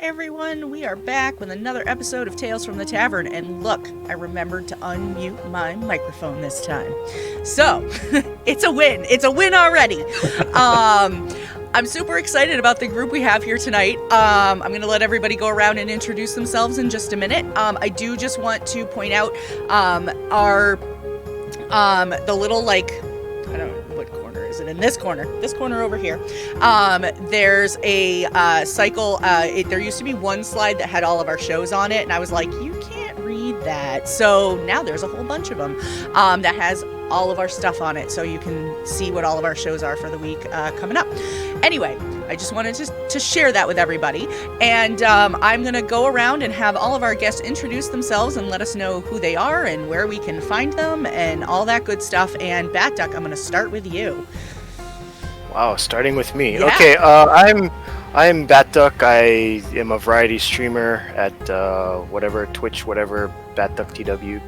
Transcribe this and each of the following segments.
everyone, we are back with another episode of Tales from the Tavern, and look, I remembered to unmute my microphone this time. So, it's a win already. I'm super excited about the group we have here tonight. I'm going to let everybody go around and introduce themselves in just a minute. I do just want to point out the little, like, I don't know, what corner is it? In this corner over here. There's a cycle. There used to be one slide that had all of our shows on it, and I was like, you can't read that. So now there's a whole bunch of them that has all of our stuff on it, so you can see what all of our shows are for the week coming up. Anyway, I just wanted to share that with everybody, and I'm going to go around and have all of our guests introduce themselves and let us know who they are and where we can find them and all that good stuff. And Batduck, I'm going to start with you. Wow, starting with me. Yeah. Okay, I'm Batduck. I am a variety streamer at Twitch, BatduckTW.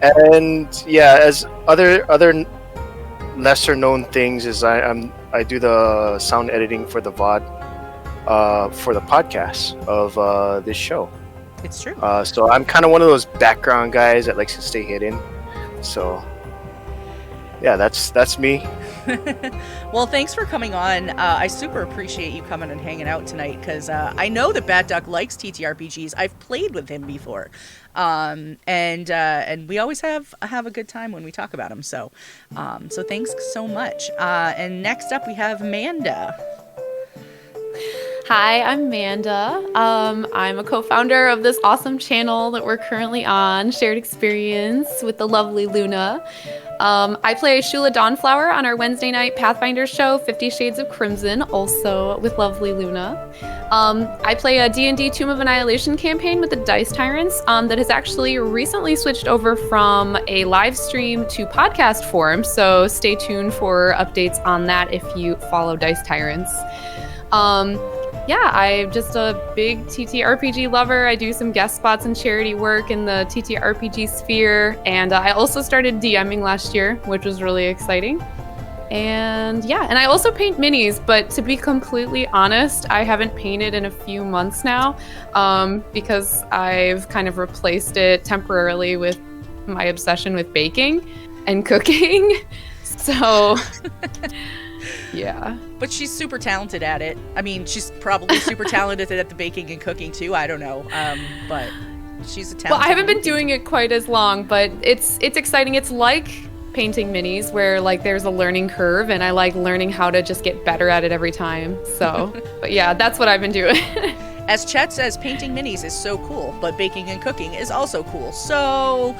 And yeah, as other lesser known things is I do the sound editing for the VOD for the podcast of this show. It's true. So I'm kind of one of those background guys that likes to stay hidden. So yeah, that's me. Well, thanks for coming on. I super appreciate you coming and hanging out tonight, because I know that Batduck likes TTRPGs. I've played with him before, and we always have a good time when we talk about them. So thanks so much. And next up we have Amanda. Hi, I'm Amanda. I'm a co-founder of this awesome channel that we're currently on, Shared Experience with the lovely Luna. I play Shula Dawnflower on our Wednesday night Pathfinder show, 50 Shades of Crimson, also with lovely Luna. I play a D&D Tomb of Annihilation campaign with the Dice Tyrants that has actually recently switched over from a live stream to podcast form, so stay tuned for updates on that if you follow Dice Tyrants. Yeah, I'm just a big TTRPG lover. I do some guest spots and charity work in the TTRPG sphere, and I also started DMing last year, which was really exciting. And yeah, and I also paint minis, but to be completely honest, I haven't painted in a few months now, because I've kind of replaced it temporarily with my obsession with baking and cooking. So yeah. But she's super talented at it. I mean, she's probably super talented at the baking and cooking too. I don't know. But she's a talented. Well, I haven't been doing it quite as long, but it's exciting. It's like painting minis where like there's a learning curve, and I like learning how to just get better at it every time. So, but yeah, that's what I've been doing. As Chet says, painting minis is so cool, but baking and cooking is also cool. So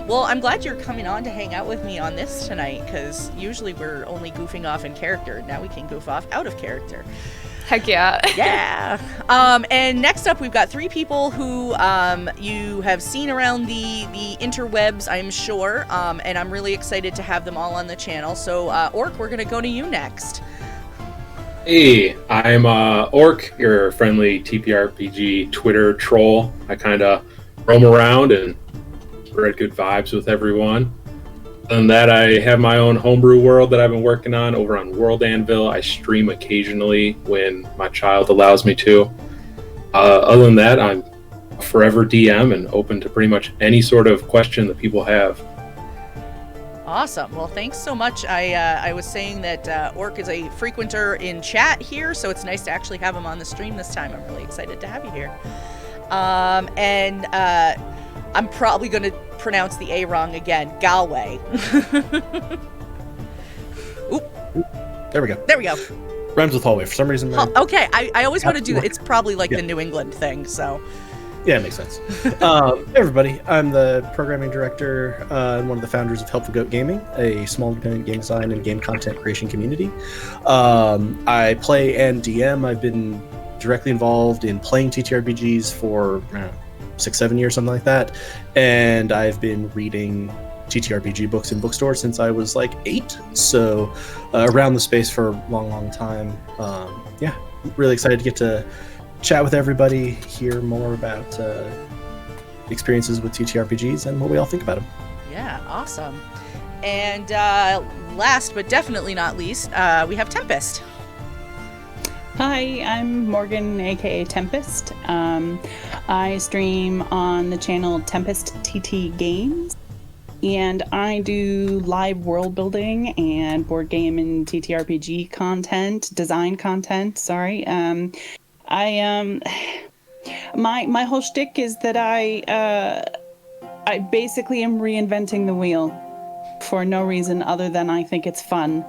well, I'm glad you're coming on to hang out with me on this tonight, because usually we're only goofing off in character. Now we can goof off out of character. Heck yeah. Yeah. And next up, we've got three people who you have seen around the interwebs, I'm sure, and I'm really excited to have them all on the channel. So, Ork, we're going to go to you next. Hey, I'm Ork, your friendly TPRPG Twitter troll. I kind of roam around and spread good vibes with everyone. Other than that, I have my own homebrew world that I've been working on over on World Anvil. I stream occasionally when my child allows me to. Other than that, I'm a forever DM and open to pretty much any sort of question that people have. Awesome. Well, thanks so much. I was saying that Ork is a frequenter in chat here, so it's nice to actually have him on the stream this time. I'm really excited to have you here. And I'm probably going to pronounce the A wrong again. Galway. Oop. There we go. There we go. Rhymes with hallway for some reason. Okay, I always want to do that. It's probably like the New England thing, so. Yeah, it makes sense. Hey everybody, I'm the programming director and one of the founders of Helpful Goat Gaming, a small independent game design and game content creation community. I play and DM. I've been directly involved in playing TTRPGs for 6-7 years, something like that, and I've been reading TTRPG books in bookstores since I was like 8, so around the space for a long time. Yeah, really excited to get to chat with everybody, hear more about experiences with TTRPGs and what we all think about them. Yeah, awesome. And last but definitely not least, we have Tempest. Hi, I'm Morgan, aka Tempest. I stream on the channel Tempest TT Games, and I do live world building and board game and TTRPG content, design content. Sorry. My whole shtick is that I basically am reinventing the wheel for no reason other than I think it's fun.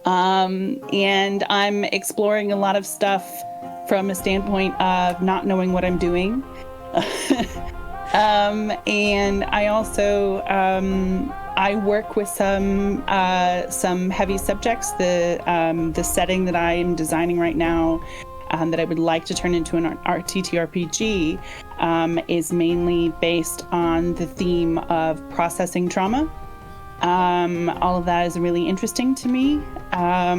And I'm exploring a lot of stuff from a standpoint of not knowing what I'm doing. And I also I work with some heavy subjects. The setting that I am designing right now, that I would like to turn into an TTRPG, is mainly based on the theme of processing trauma. All of that is really interesting to me. Yeah,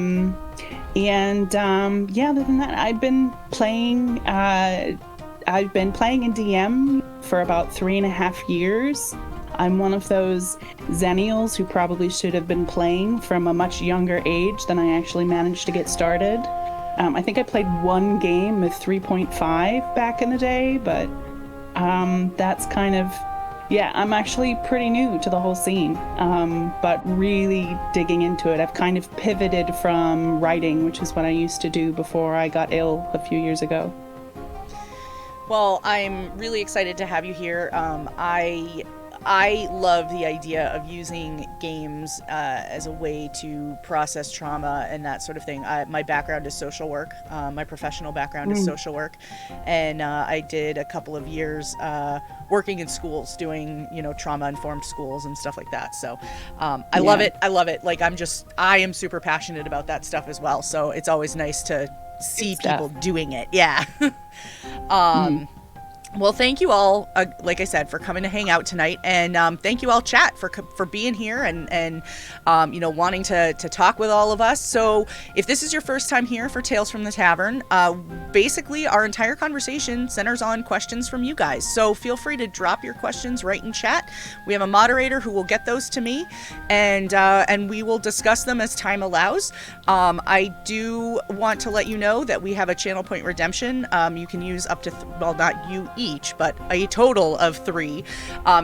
other than that, I've been playing in DM for about 3.5 years. I'm one of those Xennials who probably should have been playing from a much younger age than I actually managed to get started. I think I played one game with 3.5 back in the day, but that's kind of, yeah, I'm actually pretty new to the whole scene, but really digging into it. I've kind of pivoted from writing, which is what I used to do before I got ill a few years ago. Well, I'm really excited to have you here. I love the idea of using games as a way to process trauma and that sort of thing. My background is social work. My professional background is social work, and I did a couple of years working in schools, doing trauma-informed schools and stuff like that. So I love it. I love it. Like I am super passionate about that stuff as well. So it's always nice to see people doing it. Yeah. Well, thank you all, like I said, for coming to hang out tonight, and thank you all, chat, for being here and wanting to talk with all of us. So, if this is your first time here for Tales from the Tavern, basically our entire conversation centers on questions from you guys. So feel free to drop your questions right in chat. We have a moderator who will get those to me, and we will discuss them as time allows. I do want to let you know that we have a channel point redemption. You can use up to not you each, but a total of 3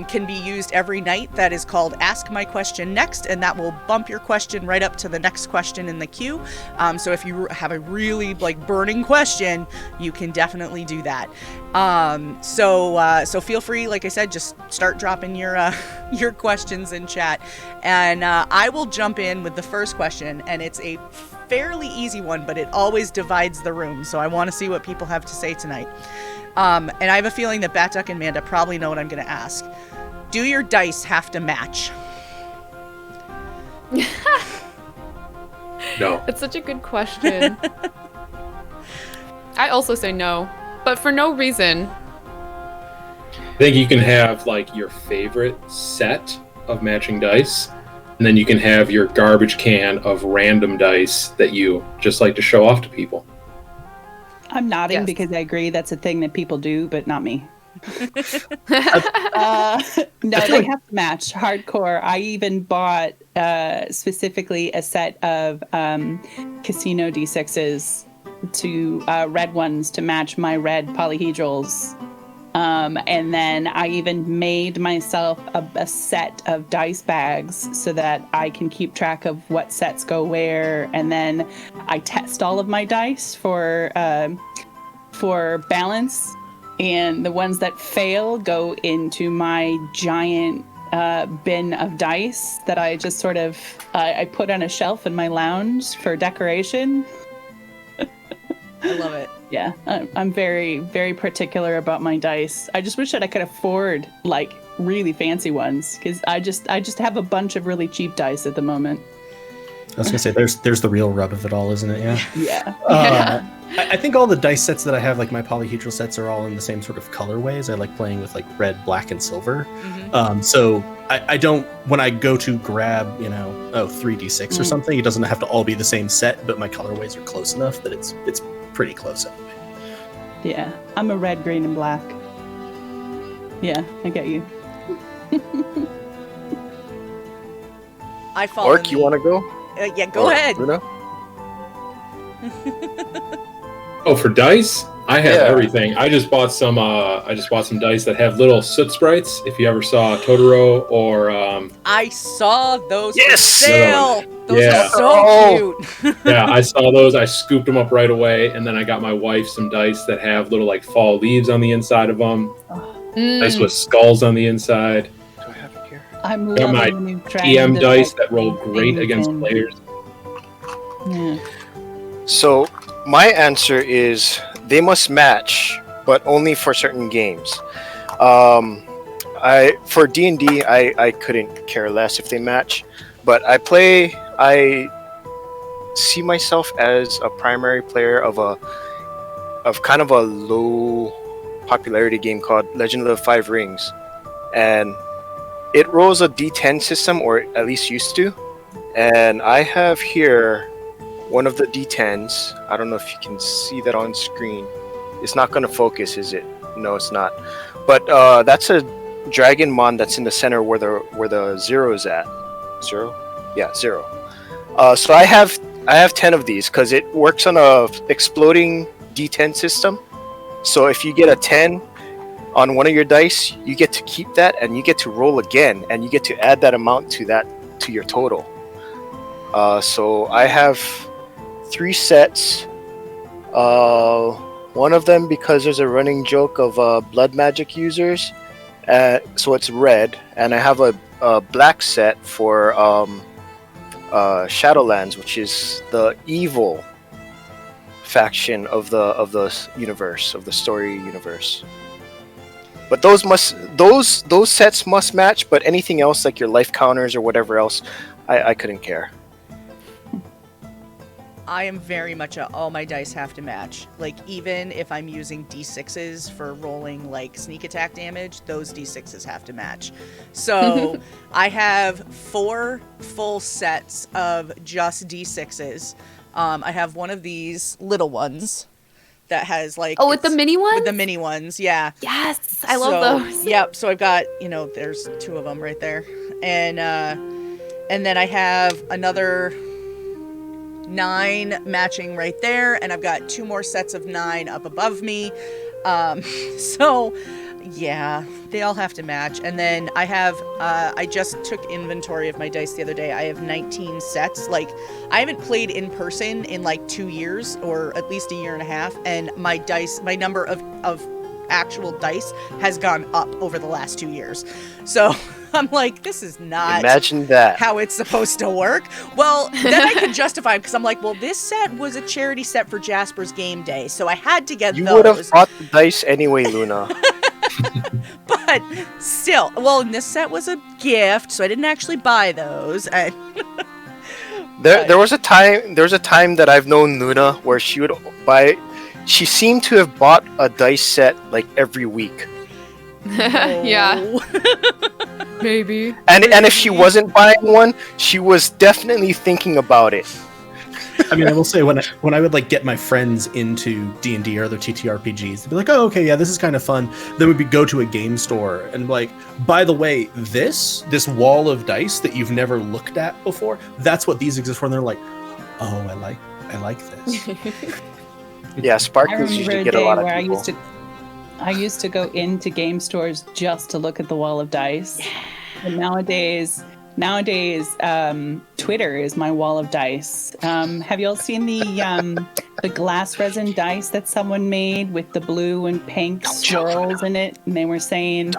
can be used every night. That is called Ask My Question Next, and that will bump your question right up to the next question in the queue. So if you have a really burning question, you can definitely do that. So feel free, like I said, just start dropping your questions in chat, and I will jump in with the first question, and it's a fairly easy one, but it always divides the room. So I want to see what people have to say tonight. And I have a feeling that Batduck and Manda probably know what I'm going to ask. Do your dice have to match? No. It's such a good question. I also say no, but for no reason. I think you can have your favorite set of matching dice, and then you can have your garbage can of random dice that you just like to show off to people. I'm nodding because I agree that's a thing that people do, but not me. No, they have to match hardcore. I even bought specifically a set of casino D6s, to red ones to match my red polyhedrals. And then I even made myself a set of dice bags so that I can keep track of what sets go where. And then I test all of my dice for balance. And the ones that fail go into my giant bin of dice that I just sort of I put on a shelf in my lounge for decoration. I love it. Yeah, I'm very, very particular about my dice. I just wish that I could afford really fancy ones, because I just have a bunch of really cheap dice at the moment. I was gonna say there's the real rub of it all, isn't it? Yeah. Yeah. I think all the dice sets that I have, my polyhedral sets, are all in the same sort of colorways. I like playing with red, black, and silver. Mm-hmm. So I don't, when I go to grab 3d6 or something, it doesn't have to all be the same set, but my colorways are close enough that it's pretty close anyway. Yeah, I'm a red, green, and black. Yeah, I get you. I follow. Ork, you want to go? Yeah, go ahead. Luna? Oh, for dice, I have Yeah. everything. I just bought some. I just bought some dice that have little soot sprites. If you ever saw Totoro or I saw those Yes! for sale. Those Yeah. are so Oh. cute. yeah, I saw those. I scooped them up right away, and then I got my wife some dice that have little like fall leaves on the inside of them. Dice with skulls on the inside. Do I have it here? I'm Got my loving the new trend EM of, dice like, that roll great against and- players. Yeah. So my answer is they must match, but only for certain games. For D&D, I couldn't care less if they match, but I see myself as a primary player of kind of a low popularity game called Legend of the Five Rings, and it rolls a D10 system, or at least used to, and I have here one of the D10s. I don't know if you can see that on screen. It's not going to focus, is it? No, it's not. But that's a dragon mon that's in the center where the zero is at. Zero? Yeah, zero. So I have 10 of these because it works on a exploding D10 system. So if you get a 10 on one of your dice, you get to keep that and you get to roll again, and you get to add that amount to your total. So I have 3 sets. One of them, because there's a running joke of blood magic users, so it's red, and I have a black set for Shadowlands, which is the evil faction of the universe, of the story universe. But those sets must match, but anything else like your life counters or whatever else, I couldn't care. I am very much all my dice have to match. Like, even if I'm using D6s for rolling like sneak attack damage, those D6s have to match. So I have 4 full sets of just D6s. I have one of these little ones that has like with the mini ones? With the mini ones, yeah. Yes, I love those. Yep. So I've got, there's 2 of them right there, and then I have another 9 matching right there, and I've got 2 more sets of 9 up above me. So yeah, they all have to match. And then I have I just took inventory of my dice the other day. I have 19 sets. Like, I haven't played in person in like 2 years, or at least a year and a half, and my number of actual dice has gone up over the last 2 years. So I'm like, this is not Imagine that. how it's supposed to work. Well, then I could justify it, because I'm like, well, this set was a charity set for Jasper's game day, so I had to get You those. would have bought the dice anyway, Luna. But still, well, and this set was a gift, so I didn't actually buy those. There was a time that I've known Luna where she would buy. She seemed to have bought a dice set like every week. Yeah, maybe. And if she wasn't buying one, she was definitely thinking about it. I mean, I will say when I would like get my friends into D&D or other TTRPGs, they'd be like, "Oh, okay, yeah, this is kind of fun." Then we'd go to a game store and be like, "By the way, this wall of dice that you've never looked at before, that's what these exist for." And they're like, "Oh, I like this." Yeah, I Sparkles remember usually a get a day lot of where people. I used to go into game stores just to look at the wall of dice. And nowadays, Twitter is my wall of dice. Have you all seen the glass resin dice that someone made with the blue and pink swirls in it? And they were saying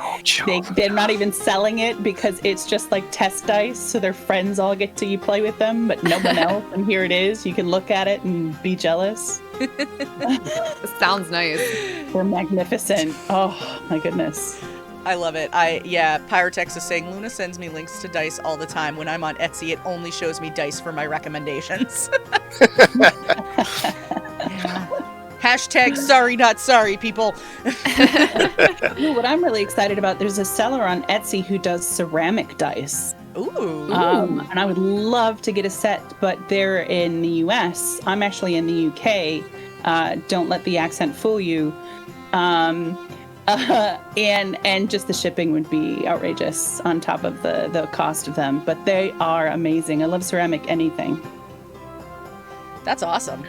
they're not even selling it because it's just like test dice, so their friends all get to play with them, but no one else. And here it is. You can look at it and be jealous. Sounds nice. They're magnificent. Oh my goodness. I love it. Pyrotex is saying, Luna sends me links to dice all the time. When I'm on Etsy, it only shows me dice for my recommendations. Hashtag sorry, not sorry, people. Ooh, what I'm really excited about, there's a seller on Etsy who does ceramic dice. Ooh. And I would love to get a set, but they're in the US. I'm actually in the UK. Don't let the accent fool you. And just the shipping would be outrageous on top of the cost of them. But they are amazing. I love ceramic anything. That's awesome.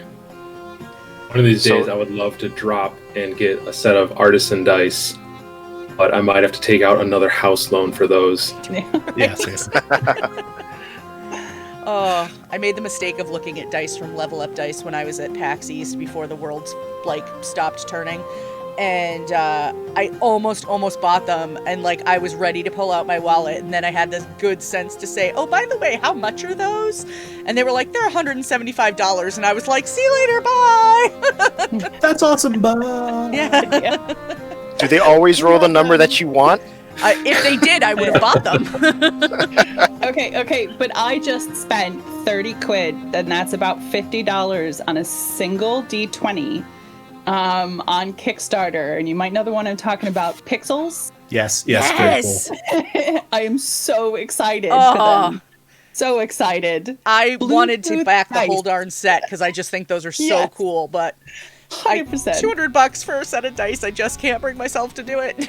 One of these days, So- I would love to drop and get a set of artisan dice, but I might have to take out another house loan for those. Yeah, seriously. Oh, I made the mistake of looking at dice from Level Up Dice when I was at PAX East before the world like stopped turning, and I almost bought them, and like I was ready to pull out my wallet, and then I had this good sense to say, oh, by the way, how much are those? And they were like, they're $175, and I was like, see you later, bye. That's awesome, bye. Yeah. Do they always roll the number that you want? If they did, I would have bought them. Okay, but I just spent 30 quid, and that's about $50 on a single D20 on Kickstarter. And you might know the one I'm talking about, Pixels. Yes, Yes. very cool. I am so excited for Oh. them. So excited. I wanted to Bluetooth back the dice. whole darn set because I just think those are so Yes. cool, but 100%. $200 for a set of dice, I just can't bring myself to do it.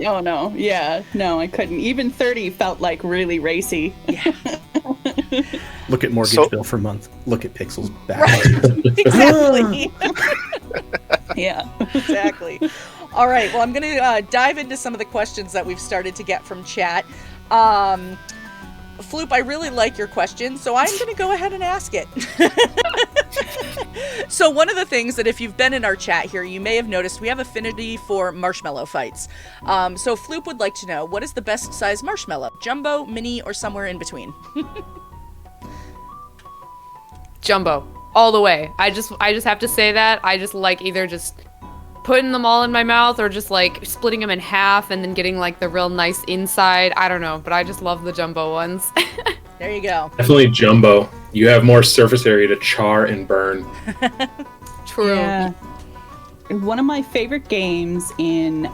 Oh, no. Yeah. No, I couldn't. Even 30 felt like really racy. Look at mortgage So- bill for a month. Look at Pixels back. Right. Exactly. Yeah. Exactly. All right. Well, I'm going to dive into some of the questions that we've started to get from chat. Floop, I really like your question, so I'm going to go ahead and ask it. So one of the things that if you've been in our chat here, you may have noticed we have affinity for marshmallow fights. So Floop would like to know, what is the best size marshmallow? Jumbo, mini, or somewhere in between? Jumbo, all the way. I just have to say that. I just like either just putting them all in my mouth or just like splitting them in half and then getting like the real nice inside. I don't know, but I just love the jumbo ones. There you go. Definitely jumbo. You have more surface area to char and burn. True. Yeah. One of my favorite games in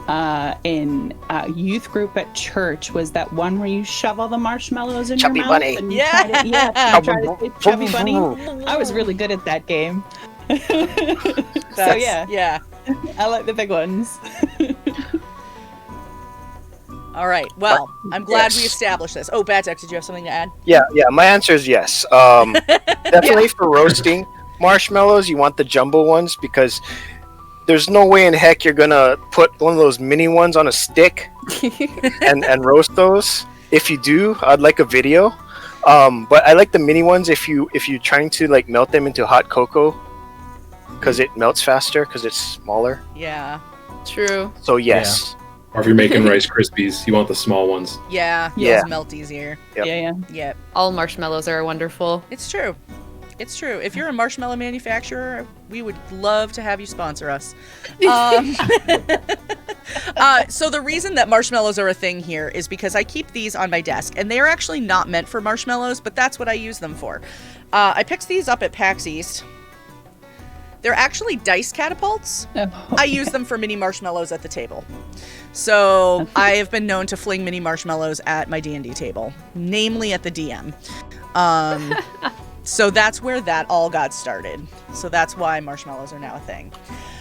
youth group at church was that one where you shove all the marshmallows in Chubby your mouth. bunny. And you Yeah. try to, you try to say chubby bunny. I was really good at that game. So That's- yeah, I like the big ones. All right. Well, I'm glad we Yes. established this. Oh, BatDuck, did you have something to add? Yeah, my answer is yes. Definitely for roasting marshmallows, you want the jumbo ones because there's no way in heck you're gonna put one of those mini ones on a stick and roast those. If you do, I'd like a video. But I like the mini ones if you're trying to like melt them into hot cocoa because it melts faster because it's smaller. Yeah. True. So yes. Or if you're making Rice Krispies, you want the small ones. Yeah. Yeah. Those melt easier. Yep. Yeah. Yep. All marshmallows are wonderful. It's true. It's true. If you're a marshmallow manufacturer, we would love to have you sponsor us. So the reason that marshmallows are a thing here is because I keep these on my desk, and they are actually not meant for marshmallows, but that's what I use them for. I picked these up at PAX East. They're actually dice catapults. I use them for mini marshmallows at the table. So I have been known to fling mini marshmallows at my D&D table, namely at the DM. So that's where that all got started. So that's why marshmallows are now a thing.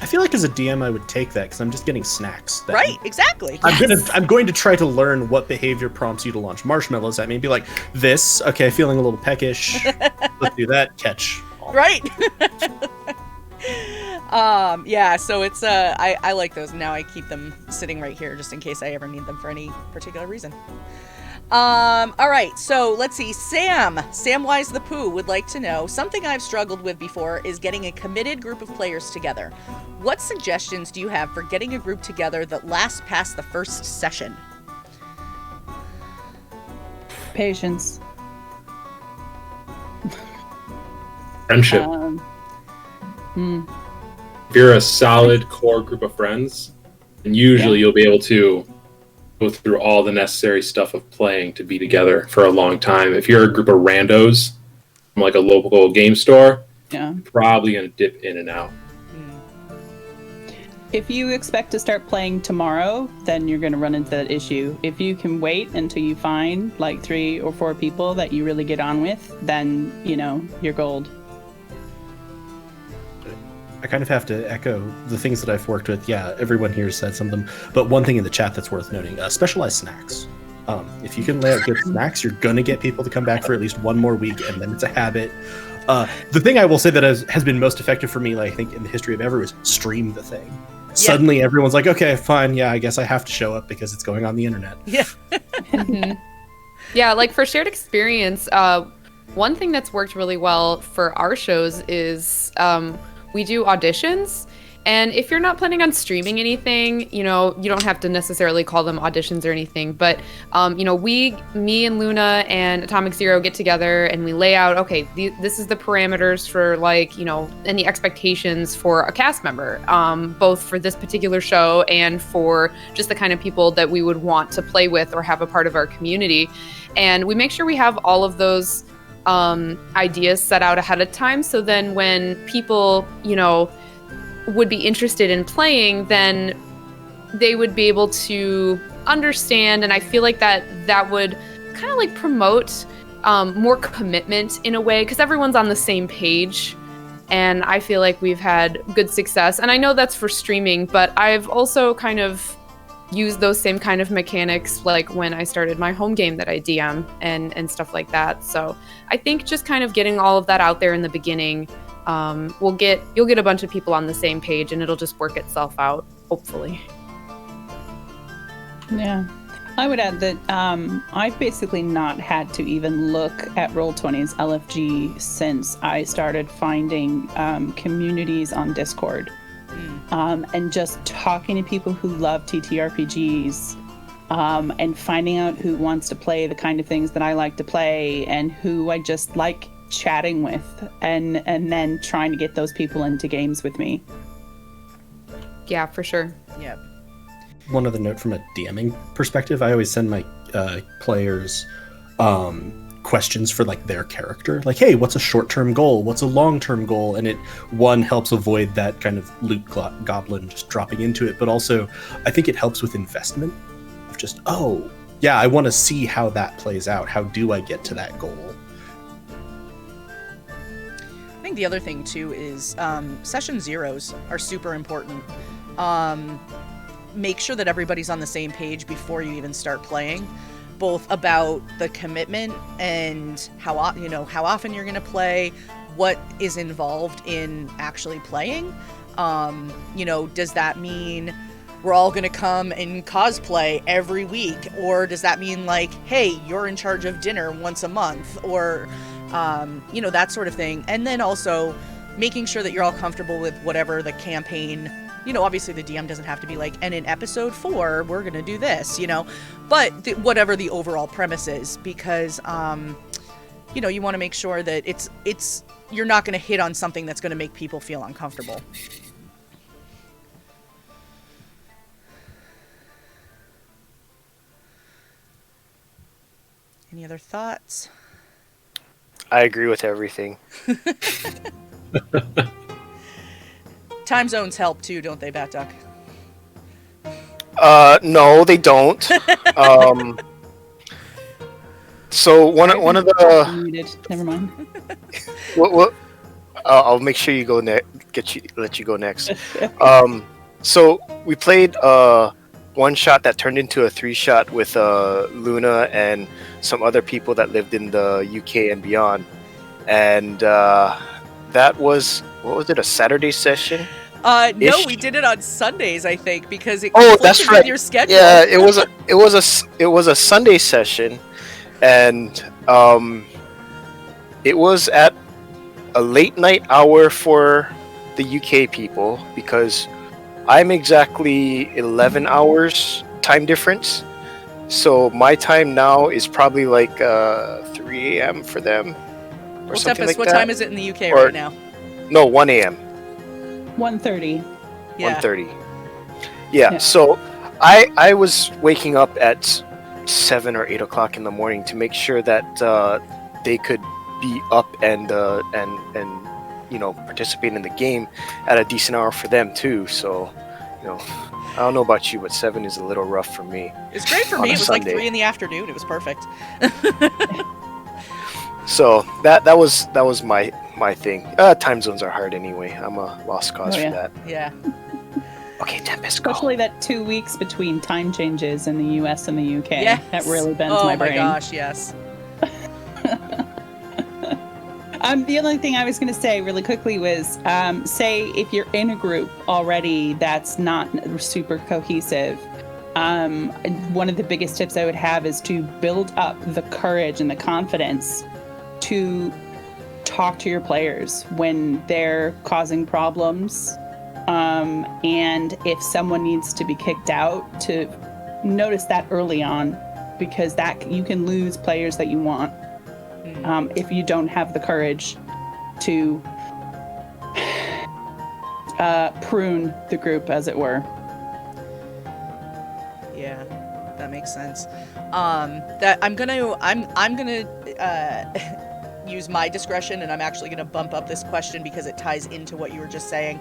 I feel like as a DM, I would take that because I'm just getting snacks. That- Right, exactly. I'm going to try to learn what behavior prompts you to launch marshmallows at me and be like, this, okay, feeling a little peckish. Let's do that. Catch. Right. Yeah, so it's I like those. Now I keep them sitting right here just in case I ever need them for any particular reason. All right, so let's see. Samwise the Pooh would like to know, something I've struggled with before is getting a committed group of players together. What suggestions do you have for getting a group together that lasts past the first session? Patience. Friendship. If you're a solid core group of friends, then usually you'll be able to go through all the necessary stuff of playing to be together for a long time. If you're a group of randos from like a local game store, Yeah. you're probably going to dip in and out. If you expect to start playing tomorrow, then you're going to run into that issue. If you can wait until you find like 3 or 4 people that you really get on with, then, you're gold. I kind of have to echo the things that I've worked with. Yeah, everyone here said some of them. But one thing in the chat that's worth noting, specialized snacks. If you can lay out good snacks, you're going to get people to come back for at least one more week, and then it's a habit. The thing I will say that has been most effective for me, like, I think, in the history of ever, is stream the thing. Suddenly, everyone's like, okay, fine, yeah, I guess I have to show up because it's going on the internet. Yeah. Yeah, like for shared experience, one thing that's worked really well for our shows is we do auditions. And if you're not planning on streaming anything, you know, you don't have to necessarily call them auditions or anything. But, you know, me and Luna and Atomic Zero get together and we lay out, okay, this is the parameters for, like, you know, and the expectations for a cast member, both for this particular show and for just the kind of people that we would want to play with or have a part of our community. And we make sure we have all of those ideas set out ahead of time. So then when people, you know, would be interested in playing, then they would be able to understand, and I feel like that would kind of like promote more commitment in a way, because everyone's on the same page, and I feel like we've had good success. And I know that's for streaming, but I've also kind of used those same kind of mechanics like when I started my home game that I DM and stuff like that. So I think just kind of getting all of that out there in the beginning, you'll get a bunch of people on the same page, and it'll just work itself out, hopefully. Yeah. I would add that I've basically not had to even look at Roll20's LFG since I started finding communities on Discord. And just talking to people who love TTRPGs, and finding out who wants to play the kind of things that I like to play and who I just like chatting with, and then trying to get those people into games with me. Yeah, for sure. Yeah. One other note from a DMing perspective, I always send my players questions for like their character, like, hey, what's a short-term goal, what's a long-term goal, and it helps avoid that kind of loot goblin just dropping into it, but also I think it helps with investment of just, oh yeah, I want to see how that plays out, how do I get to that goal. I think the other thing too is session zeros are super important. Make sure that everybody's on the same page before you even start playing, both about the commitment and how often you're going to play, what is involved in actually playing. Does that mean we're all going to come and cosplay every week, or does that mean like, hey, you're in charge of dinner once a month, or that sort of thing. And then also making sure that you're all comfortable with whatever the campaign, obviously the DM doesn't have to be like, and in episode 4, we're going to do this, but whatever the overall premise is, because, you want to make sure that it's you're not going to hit on something that's going to make people feel uncomfortable. Any other thoughts? I agree with everything. Time zones help too, don't they, BatDuck? No, they don't. So one of the Muted. Never mind. what I'll make sure you go let you go next. So we played one shot that turned into a 3-shot with Luna and some other people that lived in the UK and beyond, and that was, what was it, a Saturday session? No, we did it on Sundays, I think, because it that's right. with your schedule. Yeah, it was a Sunday session, and it was at a late night hour for the UK people, because I'm exactly 11 hours time difference. So my time now is probably like 3 a.m. for them. Or Well, something Tempest, like what that. time is it in the UK right now? No, 1 a.m. 1:30. Yeah. 1:30. Yeah, so I was waking up at 7 or 8 o'clock in the morning to make sure that they could be up and participate in the game at a decent hour for them too. So, I don't know about you, but 7 is a little rough for me. It's great for on me. a It was like Sunday. 3 in the afternoon. It was perfect. So that was my thing. Time zones are hard anyway. I'm a lost cause for that. Yeah. Okay, Tempest, go. Especially that 2 weeks between time changes in the US and the UK. Yes. That really bends oh my brain. Oh my gosh, yes. The only thing I was going to say really quickly was, say if you're in a group already that's not super cohesive, one of the biggest tips I would have is to build up the courage and the confidence to talk to your players when they're causing problems. And if someone needs to be kicked out, to notice that early on, because that you can lose players that you want if you don't have the courage to prune the group, as it were. Yeah, that makes sense. That I'm gonna use my discretion, and I'm actually gonna bump up this question because it ties into what you were just saying.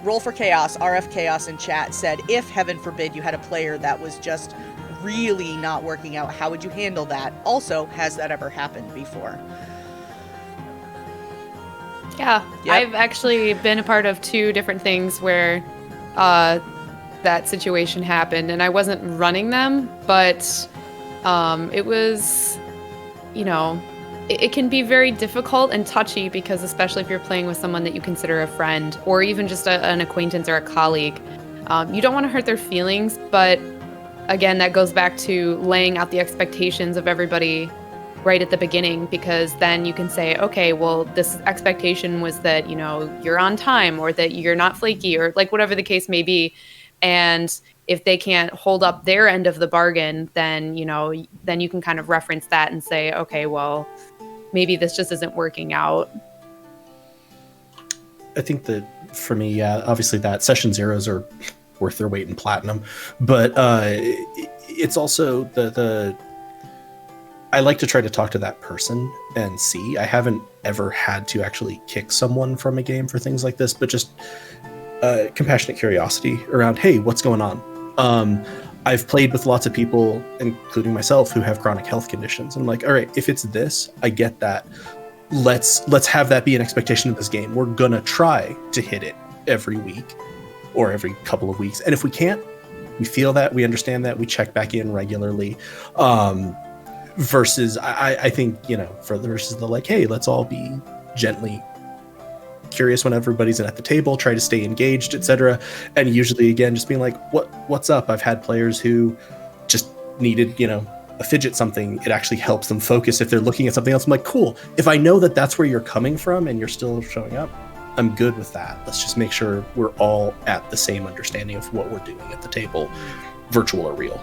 Roll for Chaos, RF Chaos in chat said, if heaven forbid you had a player that was just really not working out, how would you handle that? Also, has that ever happened before? Yeah, Yep. I've actually been a part of 2 different things where that situation happened, and I wasn't running them, but it was, it can be very difficult and touchy, because especially if you're playing with someone that you consider a friend or even just an acquaintance or a colleague, you don't want to hurt their feelings. But again, that goes back to laying out the expectations of everybody right at the beginning, because then you can say, okay, well, this expectation was that, you're on time, or that you're not flaky, or like whatever the case may be. And if they can't hold up their end of the bargain, then, then you can kind of reference that and say, okay, well, maybe this just isn't working out. I think that for me, obviously that session zeros are worth their weight in platinum, but it's also the I like to try to talk to that person and see. I haven't ever had to actually kick someone from a game for things like this, but just compassionate curiosity around, hey, what's going on? I've played with lots of people, including myself, who have chronic health conditions. And I'm like, all right, if it's this, I get that. Let's have that be an expectation of this game. We're gonna try to hit it every week or every couple of weeks. And if we can't, we feel that, we understand that, we check back in regularly. Versus, I think, versus the like, hey, let's all be gently curious when everybody's at the table, try to stay engaged, etc. And usually, again, just being like, what's up? I've had players who just needed, a fidget something. It actually helps them focus if they're looking at something else. I'm like, cool. If I know that that's where you're coming from and you're still showing up, I'm good with that. Let's just make sure we're all at the same understanding of what we're doing at the table, virtual or real.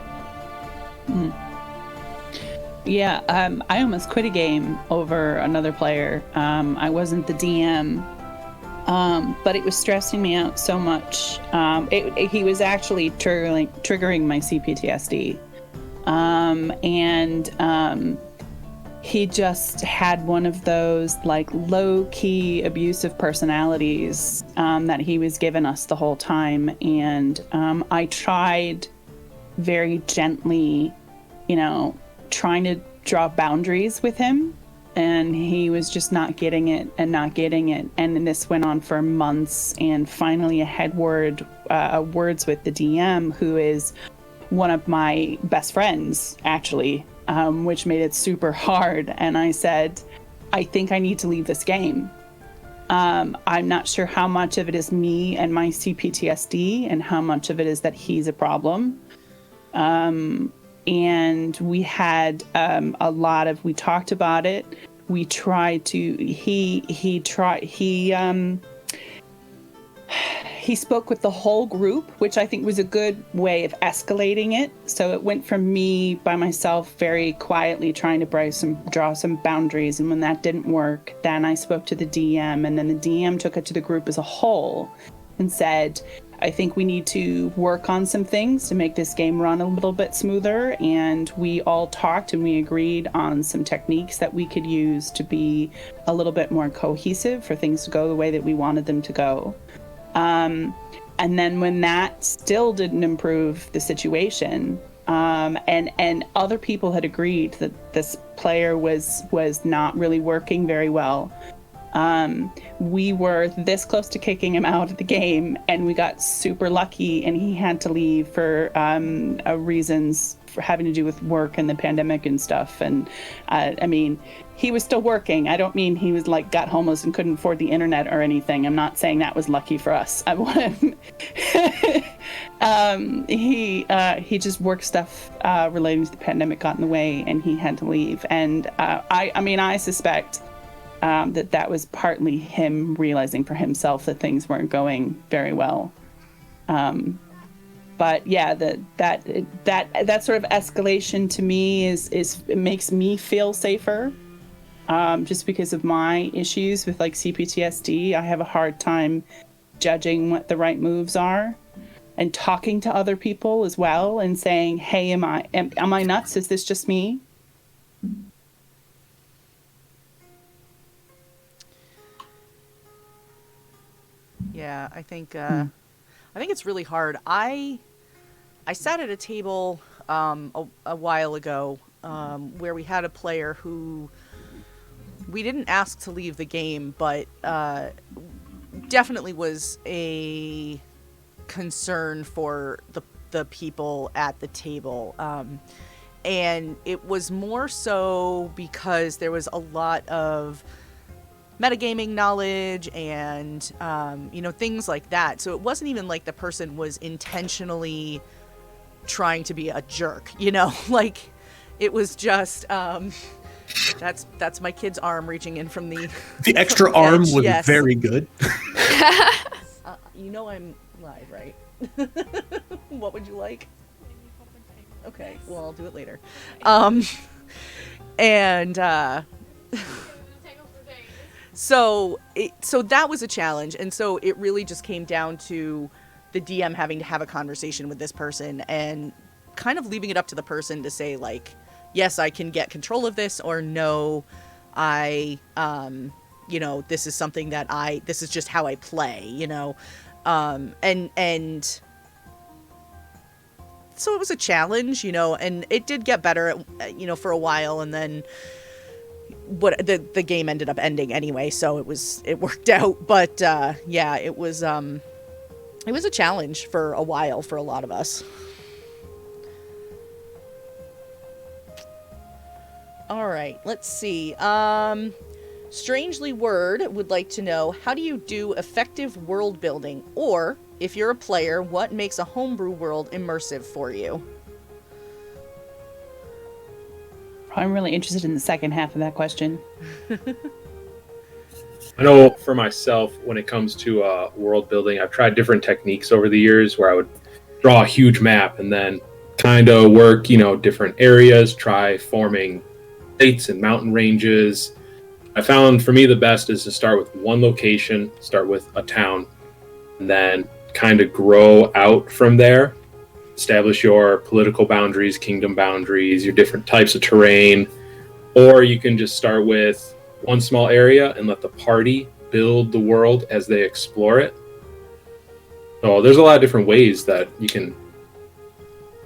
Yeah, I almost quit a game over another player. I wasn't the DM, but it was stressing me out so much. He was actually triggering my CPTSD. And he just had one of those like low-key abusive personalities that he was giving us the whole time. And I tried very gently, trying to draw boundaries with him, and he was just not getting it. And then this went on for months, and finally I had words with the DM, who is one of my best friends, actually, which made it super hard. And I said, I think I need to leave this game. I'm not sure how much of it is me and my CPTSD and how much of it is that he's a problem. And we had we talked about it. We tried to, he spoke with the whole group, which I think was a good way of escalating it. So it went from me by myself very quietly trying to draw some boundaries. And when that didn't work, then I spoke to the DM, and then the DM took it to the group as a whole and said, I think we need to work on some things to make this game run a little bit smoother. And we all talked and we agreed on some techniques that we could use to be a little bit more cohesive for things to go the way that we wanted them to go. And then when that still didn't improve the situation, and other people had agreed that this player was not really working very well, we were this close to kicking him out of the game, and we got super lucky, and he had to leave for reasons for having to do with work and the pandemic and stuff. And I mean, he was still working. I don't mean he was like got homeless and couldn't afford the internet or anything. I'm not saying that was lucky for us. I want he just work stuff relating to the pandemic got in the way, and he had to leave. And I suspect that was partly him realizing for himself that things weren't going very well. But yeah, that sort of escalation to me is it makes me feel safer. Just because of my issues with like CPTSD, I have a hard time judging what the right moves are, and talking to other people as well and saying, "Hey, am I nuts? Is this just me?" Yeah, I think it's really hard. I sat at a table a while ago where we had a player who we didn't ask to leave the game, but definitely was a concern for the people at the table. And it was more so because there was a lot of metagaming knowledge and things like that. So it wasn't even like the person was intentionally trying to be a jerk, like it was just that's my kid's arm reaching in from the extra from the arm edge. was Yes. very good. I'm live, right? What would you like? Okay, well, I'll do it later. So that was a challenge, and so it really just came down to the DM having to have a conversation with this person and kind of leaving it up to the person to say, like, yes, I can get control of this, or no, I this is something that this is just how I play, and so it was a challenge, and it did get better, for a while, and then the game ended up ending anyway, so it worked out. But yeah, it was a challenge for a while for a lot of us. All right, let's see. Strangely Word would like to know, how do you do effective world building? Or, if you're a player, what makes a homebrew world immersive for you? I'm really interested in the second half of that question. I know for myself, when it comes to world building, I've tried different techniques over the years where I would draw a huge map and then kind of work, different areas, try forming states and mountain ranges. I found for me the best is to start with one location, start with a town, and then kind of grow out from there. Establish your political boundaries, kingdom boundaries, your different types of terrain. Or you can just start with one small area and let the party build the world as they explore it. So there's a lot of different ways that you can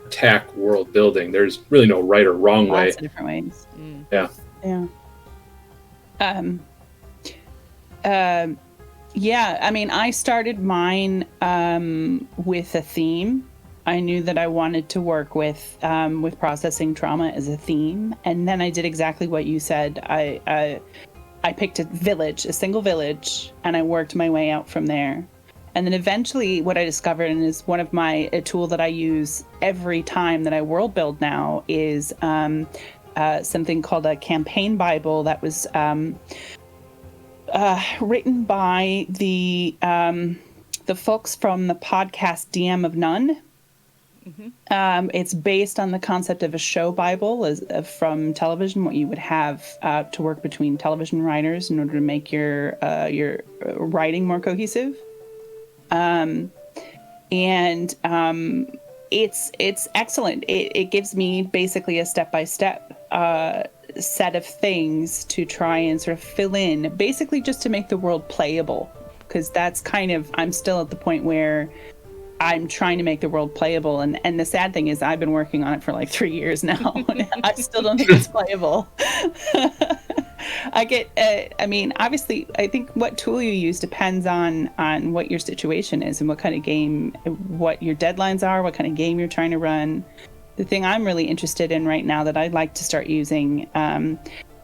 attack world building. There's really no right or wrong way. Lots of different ways. Yeah. Yeah, I mean, I started mine with a theme. I knew that I wanted to work with processing trauma as a theme, and then I did exactly what you said. I picked a single village, and I worked my way out from there. And then eventually, what I discovered, and is one of a tool that I use every time that I world build now, is something called a campaign Bible that was written by the folks from the podcast DM of None. Mm-hmm. It's based on the concept of a show Bible from television, what you would have to work between television writers in order to make your writing more cohesive. It's excellent. It gives me basically a step-by-step set of things to try and sort of fill in, basically just to make the world playable, because that's I'm still at the point where I'm trying to make the world playable, and the sad thing is I've been working on it for like 3 years now, and I still don't think it's playable. Obviously, I think what tool you use depends on what your situation is and what kind of game, what your deadlines are, what kind of game you're trying to run. the thing I'm really interested in right now that I'd like to start using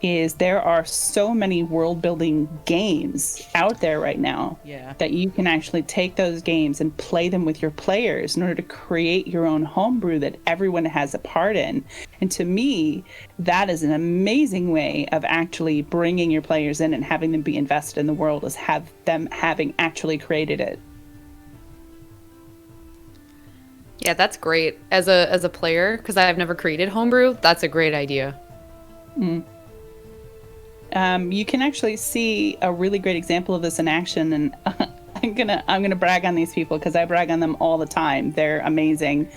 is there are so many world building games out there right now that you can actually take those games and play them with your players in order to create your own homebrew that everyone has a part in. And to me, that is an amazing way of actually bringing your players in and having them be invested in the world, is have them having actually created it. Yeah, that's great. As a player, because I've never created homebrew, that's a great idea. You can actually see a really great example of this in action, and I'm gonna brag on these people because I brag on them all the time. They're amazing.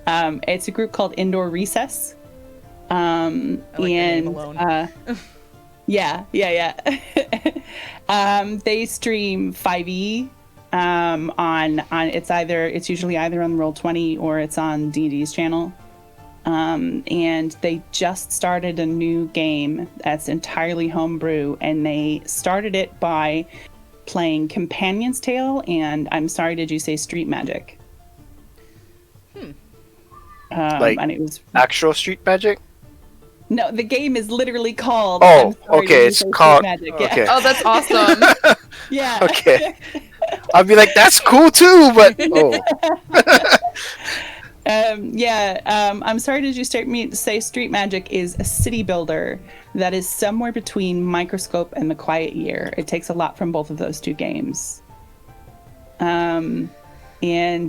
It's a group called Indoor Recess. I like the name alone. Yeah. They stream 5e on it's usually either on Roll20 or it's on D&D's channel. And they just started a new game that's entirely homebrew, and they started it by playing Companion's Tale and, I'm sorry, did you say Street Magic? And it was actual Street Magic? No, the game is literally called. Oh, okay, it's called. Magic. Okay. Yeah. Oh, that's awesome. Yeah. Okay. I'd be like, that's cool too, but I'm sorry, did you say Street Magic is a city builder that is somewhere between Microscope and The Quiet Year. It takes a lot from both of those two games. And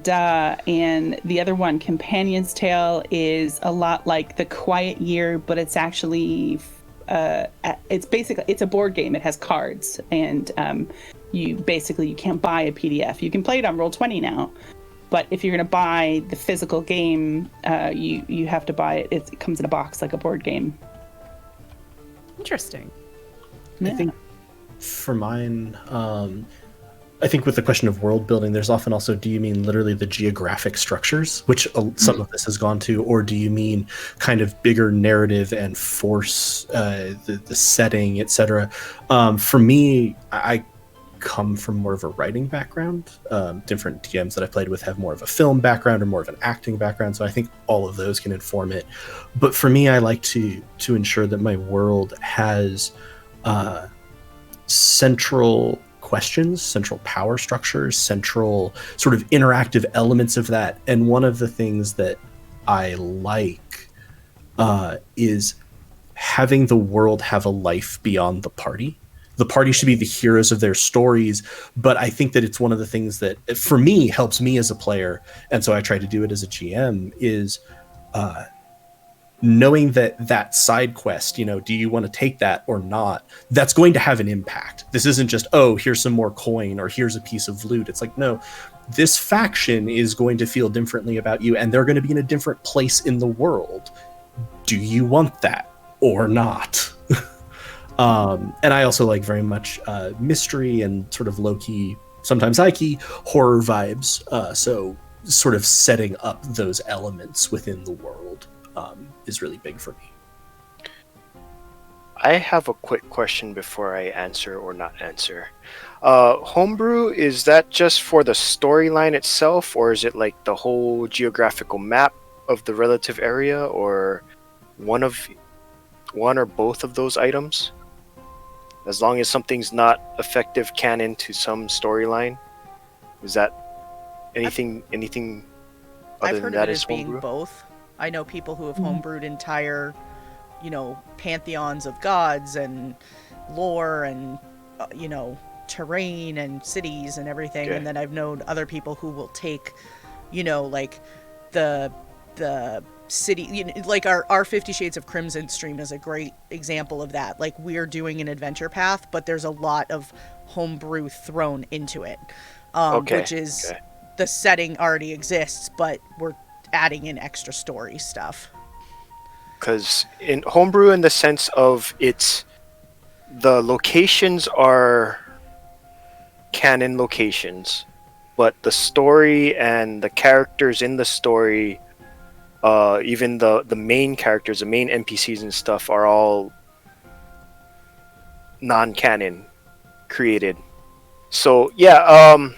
the other one, Companion's Tale, is a lot like The Quiet Year, but it's actually it's a board game. It has cards, and you can't buy a PDF. You can play it on Roll20 now. But if you're going to buy the physical game, you have to buy it. It comes in a box like a board game. Interesting. Yeah. I think for mine, I think with the question of world building, there's often also, do you mean literally the geographic structures, which some of this has gone to, or do you mean kind of bigger narrative and force, the setting, etc.? For me, I come from more of a writing background. Different DMs that I played with have more of a film background or more of an acting background, so I think all of those can inform it. But for me, I like to ensure that my world has central questions, central power structures, central sort of interactive elements of that. And one of the things that I like is having the world have a life beyond the party. The party should be the heroes of their stories, but I think that it's one of the things that, for me, helps me as a player, and so I try to do it as a GM, is knowing that side quest, do you want to take that or not? That's going to have an impact. This isn't just, oh, here's some more coin or here's a piece of loot. It's like, no, this faction is going to feel differently about you, and they're going to be in a different place in the world. Do you want that or not? And I also like very much mystery and sort of low-key, sometimes high-key horror vibes. So sort of setting up those elements within the world is really big for me. I have a quick question before I answer or not answer. Homebrew, is that just for the storyline itself, or is it like the whole geographical map of the relative area, or one or both of those items? As long as something's not effective canon to some storyline, is that anything other I've heard than that of it is as being homebrew? both. I know people who have homebrewed entire, pantheons of gods and lore and, terrain and cities and everything. Okay. And then I've known other people who will take, like the city, like our 50 Shades of Crimson stream is a great example of that. Like, we're doing an adventure path, but there's a lot of homebrew thrown into it, which is the setting already exists, but we're adding in extra story stuff. Because in homebrew, in the sense of the locations are canon locations, but the story and the characters in the story, even the main characters, the main NPCs and stuff, are all non-canon created. So yeah,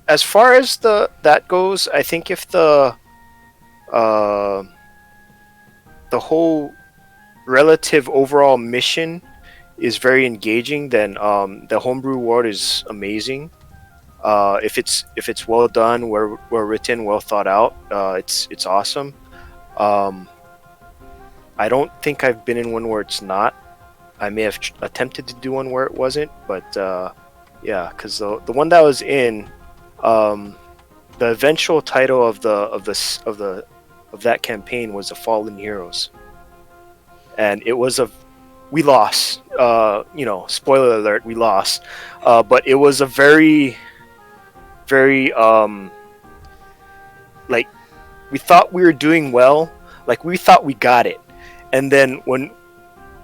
as far as that goes, I think if the the whole relative overall mission is very engaging, then the homebrew world is amazing. If it's well done, well written, well thought out, it's awesome. I don't think I've been in one where it's not. I may have attempted to do one where it wasn't, but yeah, because the one that I was in, the eventual title of that campaign was The Fallen Heroes, and it was we lost. Spoiler alert, we lost. But it was a very, very like, we thought we were doing well, like we thought we got it, and then when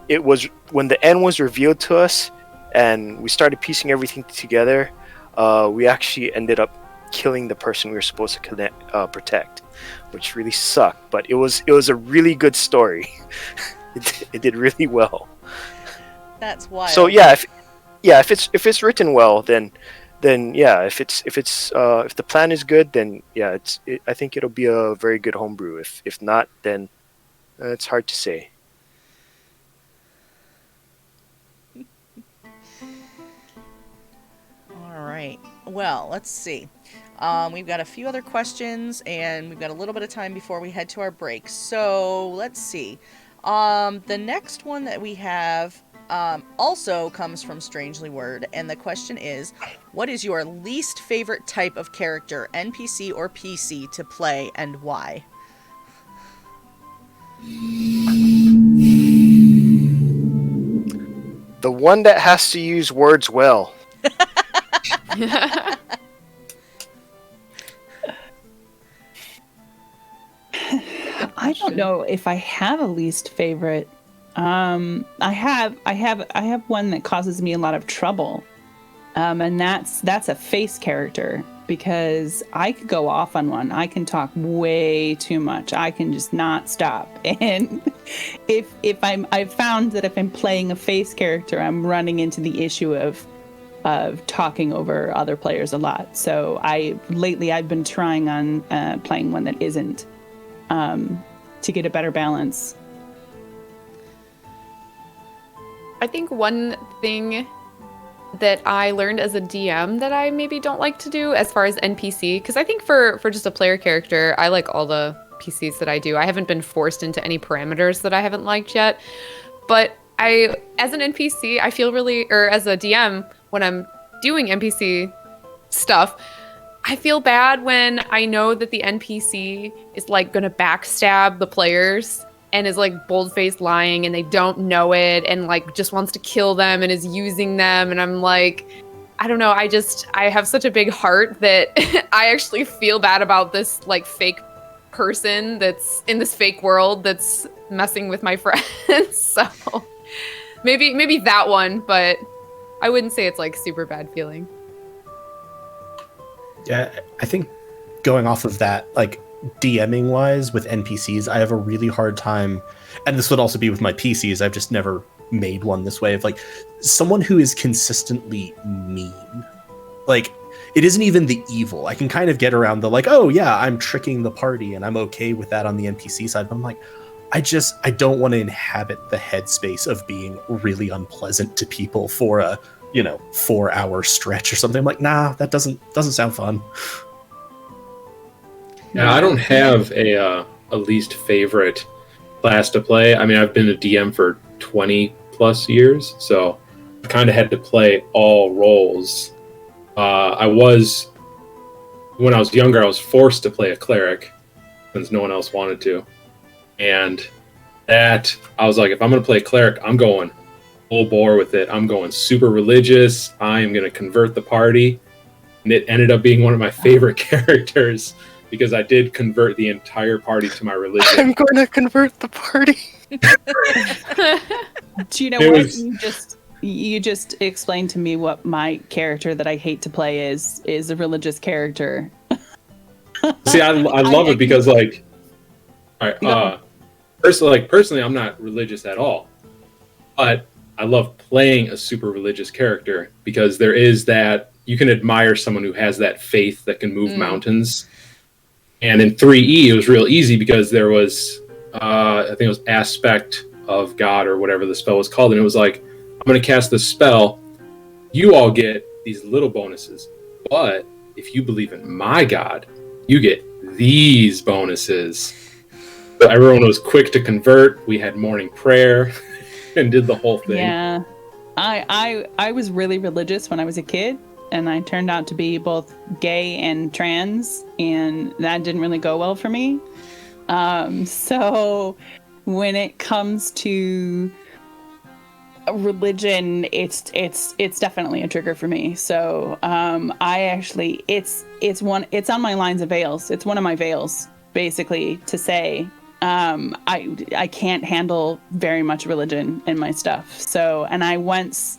the end was revealed to us and we started piecing everything together, we actually ended up killing the person we were supposed to protect, which really sucked. But it was a really good story. It did really well. That's wild. So if it's written well, then yeah, if the plan is good, then yeah, I think it'll be a very good homebrew. If not, then it's hard to say. All right. Well, let's see. We've got a few other questions, and we've got a little bit of time before we head to our break. So let's see. The next one that we have also comes from Strangely Word, and the question is, what is your least favorite type of character, NPC or PC, to play, and why? The one that has to use words well. I don't know if I have a least favorite. I have one that causes me a lot of trouble, and that's a face character, because I could go off on one. I can talk way too much. I can just not stop. And I've found that if I'm playing a face character, I'm running into the issue of talking over other players a lot. So lately I've been trying on playing one that isn't, to get a better balance. I think one thing that I learned as a DM that I maybe don't like to do as far as NPC, because I think for just a player character, I like all the PCs that I do. I haven't been forced into any parameters that I haven't liked yet. But as an NPC, I feel really, or as a DM, when I'm doing NPC stuff, I feel bad when I know that the NPC is like gonna backstab the players and is like bold-faced lying and they don't know it and like just wants to kill them and is using them. And I'm like, I don't know, I have such a big heart that I actually feel bad about this like fake person that's in this fake world that's messing with my friends. So maybe that one, but I wouldn't say it's like super bad feeling. Yeah, I think going off of that, like DMing wise with NPCs, I have a really hard time, and this would also be with my PCs, I've just never made one this way, of like someone who is consistently mean. Like, it isn't even the evil. I can kind of get around the like, oh yeah, I'm tricking the party and I'm okay with that on the NPC side, but I'm like, I don't want to inhabit the headspace of being really unpleasant to people for a 4-hour stretch or something. I'm like, nah, that doesn't sound fun. Yeah, I don't have a least favorite class to play. I mean, I've been a DM for 20 plus years, so I kind of had to play all roles. When I was younger, I was forced to play a cleric since no one else wanted to. And that, I was like, if I'm going to play a cleric, I'm going full bore with it. I'm going super religious. I am going to convert the party. And it ended up being one of my favorite characters because I did convert the entire party to my religion. I'm going to convert the party. Do you know what? You just explained to me what my character that I hate to play is a religious character. See, I love it because, like, all right, personally, I'm not religious at all, but I love playing a super religious character because there is that, you can admire someone who has that faith that can move mountains. And in 3E, it was real easy because there was I think it was Aspect of God or whatever the spell was called, and it was like, I'm going to cast this spell. You all get these little bonuses, but if you believe in my God, you get these bonuses. So everyone was quick to convert. We had morning prayer and did the whole thing. Yeah. I was really religious when I was a kid, and I turned out to be both gay and trans, and that didn't really go well for me. So when it comes to religion, it's definitely a trigger for me. So I actually it's on my lines of veils. It's one of my veils, basically, to say I can't handle very much religion in my stuff. So, and I once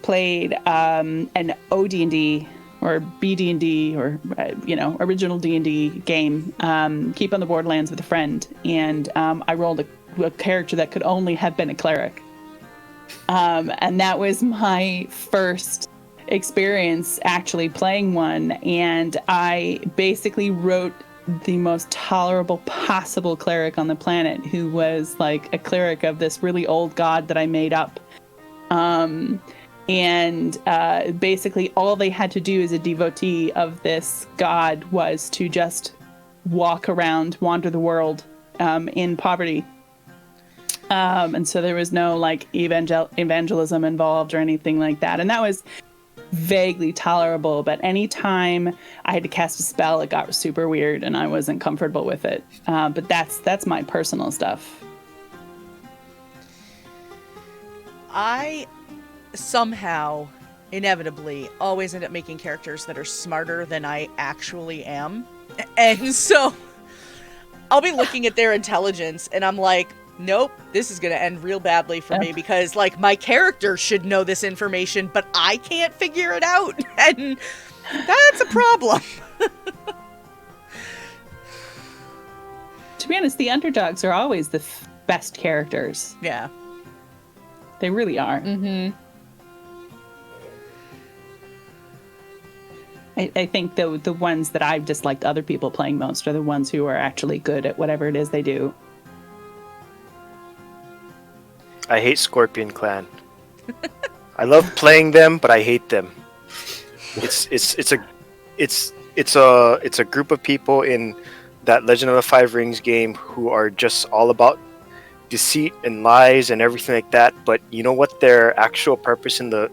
played an OD&D or BD&D or original D&D game, Keep on the Borderlands, with a friend, and I rolled a character that could only have been a cleric. And that was my first experience actually playing one, and I basically wrote the most tolerable possible cleric on the planet, who was like a cleric of this really old god that I made up. Basically all they had to do as a devotee of this god was to just walk around, wander the world in poverty. And so there was no like evangelism involved or anything like that. And that was vaguely tolerable, but anytime I had to cast a spell, it got super weird and I wasn't comfortable with it. But that's my personal stuff. I somehow, inevitably, always end up making characters that are smarter than I actually am. And so I'll be looking at their intelligence and I'm like, nope, this is going to end real badly for me, because like my character should know this information, but I can't figure it out. And that's a problem. To be honest, the underdogs are always the best characters. Yeah. They really are. Mm-hmm. I think the ones that I've disliked other people playing most are the ones who are actually good at whatever it is they do. I hate Scorpion Clan. I love playing them, but I hate them. It's a group of people in that Legend of the Five Rings game who are just all about deceit and lies and everything like that. But you know what their actual purpose in that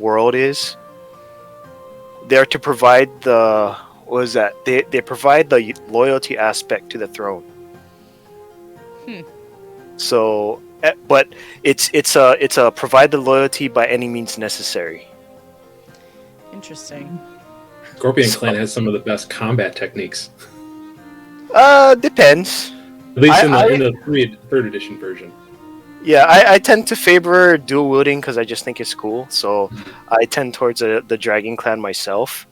world is? They're to provide they provide the loyalty aspect to the throne. So, but it's a provide the loyalty by any means necessary. Interesting. Scorpion Clan has some of the best combat techniques. Depends. At least in the third edition version. Yeah, I tend to favor dual wielding because I just think it's cool. So I tend towards the Dragon Clan myself,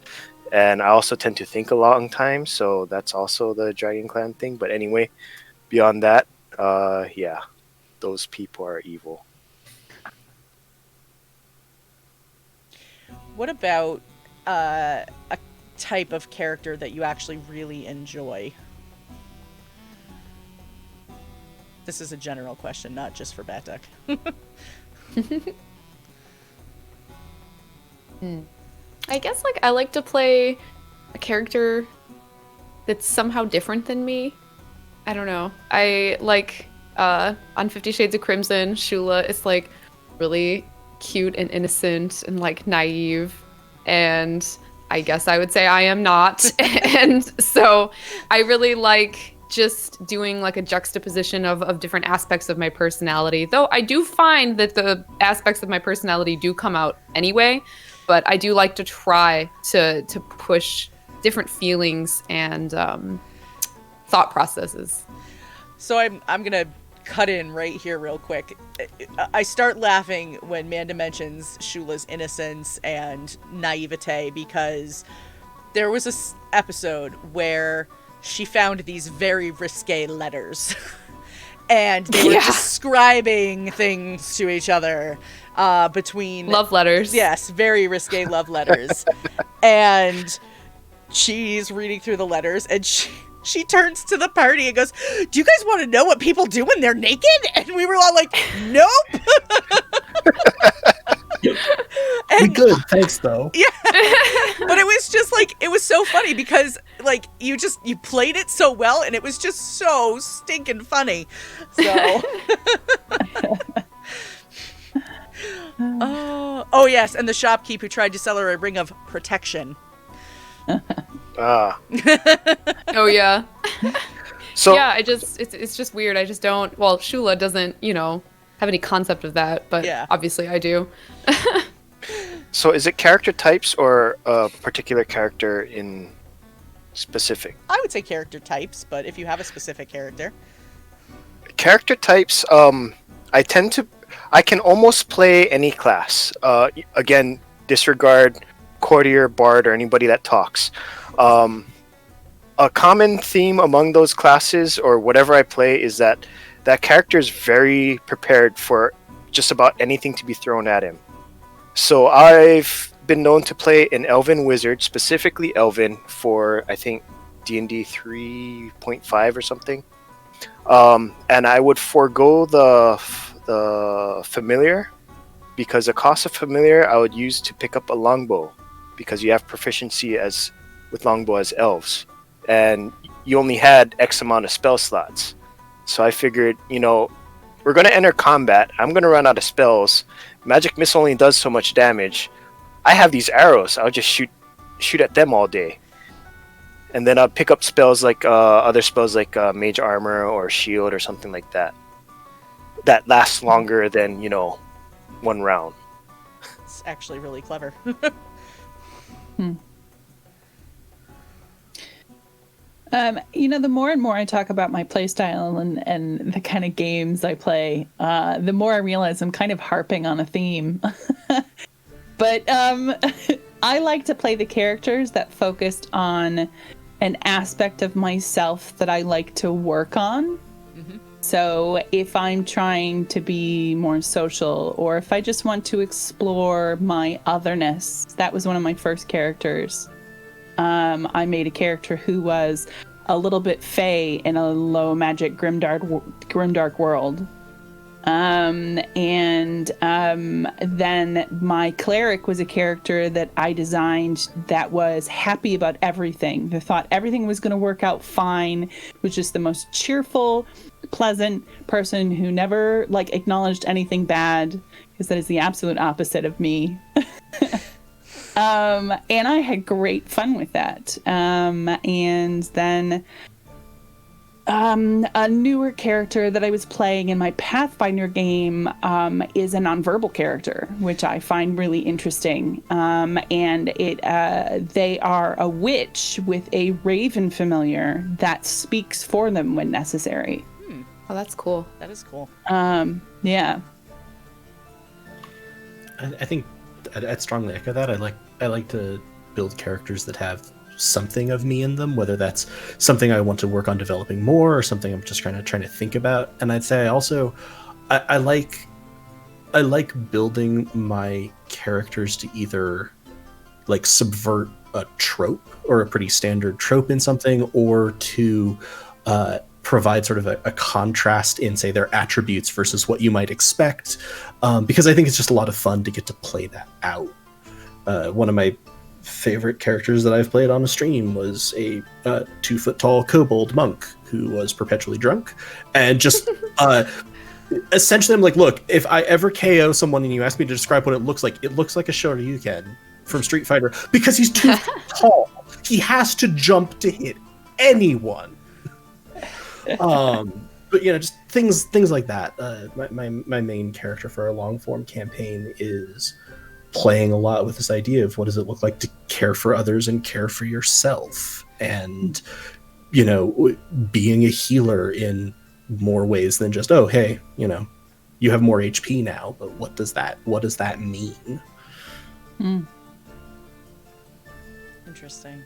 and I also tend to think a long time. So that's also the Dragon Clan thing. But anyway, beyond that, yeah, those people are evil. What about a type of character that you actually really enjoy? This is a general question, not just for Batduck. I guess like I like to play a character that's somehow different than me. I don't know. I like on 50 Shades of Crimson, Shula is like really cute and innocent and like naive, and I guess I would say I am not. And so I really like just doing like a juxtaposition of different aspects of my personality, though I do find that the aspects of my personality do come out anyway, but I do like to try to push different feelings and thought processes. So I'm gonna cut in right here real quick. I start laughing when Manda mentions Shula's innocence and naivete, because there was this episode where she found these very risque letters and they were describing things to each other between love letters. Yes, very risque love letters. And she's reading through the letters and she turns to the party and goes, "Do you guys want to know what people do when they're naked?" And we were all like, "Nope." We good, thanks though. Yeah. But it was just like, it was so funny because like you played it so well and it was just so stinking funny. So Oh yes, and the shopkeep who tried to sell her a ring of protection. Ah. Oh yeah. So Yeah, it's just weird. I just don't. Well, Shula doesn't, have any concept of that, but Yeah. obviously I do. So is it character types or a particular character in specific? I would say character types, but if you have a specific character. Character types, I can almost play any class. Again, disregard courtier, bard, or anybody that talks. A common theme among those classes or whatever I play is that character is very prepared for just about anything to be thrown at him. So I've been known to play an Elven wizard, specifically Elven, for I think D&D 3.5 or something. And I would forego the familiar, because the cost of familiar I would use to pick up a longbow, because you have proficiency with longbow as elves, and you only had X amount of spell slots. So I figured, we're going to enter combat. I'm going to run out of spells. Magic Missile only does so much damage. I have these arrows. I'll just shoot at them all day. And then I'll pick up spells like other spells like Mage Armor or Shield or something like that. That lasts longer than, one round. It's actually really clever. The more and more I talk about my playstyle and the kind of games I play, the more I realize I'm kind of harping on a theme. But I like to play the characters that focused on an aspect of myself that I like to work on. Mm-hmm. So if I'm trying to be more social, or if I just want to explore my otherness, that was one of my first characters. I made a character who was a little bit fey in a low magic grimdark world. Then my cleric was a character that I designed that was happy about everything. They thought everything was going to work out fine. Was just the most cheerful, pleasant person who never acknowledged anything bad, because that is the absolute opposite of me. And I had great fun with that. And then a newer character that I was playing in my Pathfinder game is a nonverbal character, which I find really interesting. And they are a witch with a raven familiar that speaks for them when necessary. Oh, that's cool. That is cool. Yeah. I think I'd strongly echo that. I like to build characters that have something of me in them, whether that's something I want to work on developing more or something I'm just trying to think about. And I'd say I like building my characters to either subvert a trope or a pretty standard trope in something, or to provide sort of a contrast in, say, their attributes versus what you might expect, because I think it's just a lot of fun to get to play that out. One of my favorite characters that I've played on a stream was a 2-foot-tall kobold monk who was perpetually drunk, and just essentially I'm like, look, if I ever KO someone and you ask me to describe what it looks like a Shoryuken from Street Fighter, because he's too tall. He has to jump to hit anyone. But just things like that. My main character for a long form campaign is playing a lot with this idea of what does it look like to care for others and care for yourself, and being a healer in more ways than just, oh hey, you have more HP now, but what does that mean? Interesting.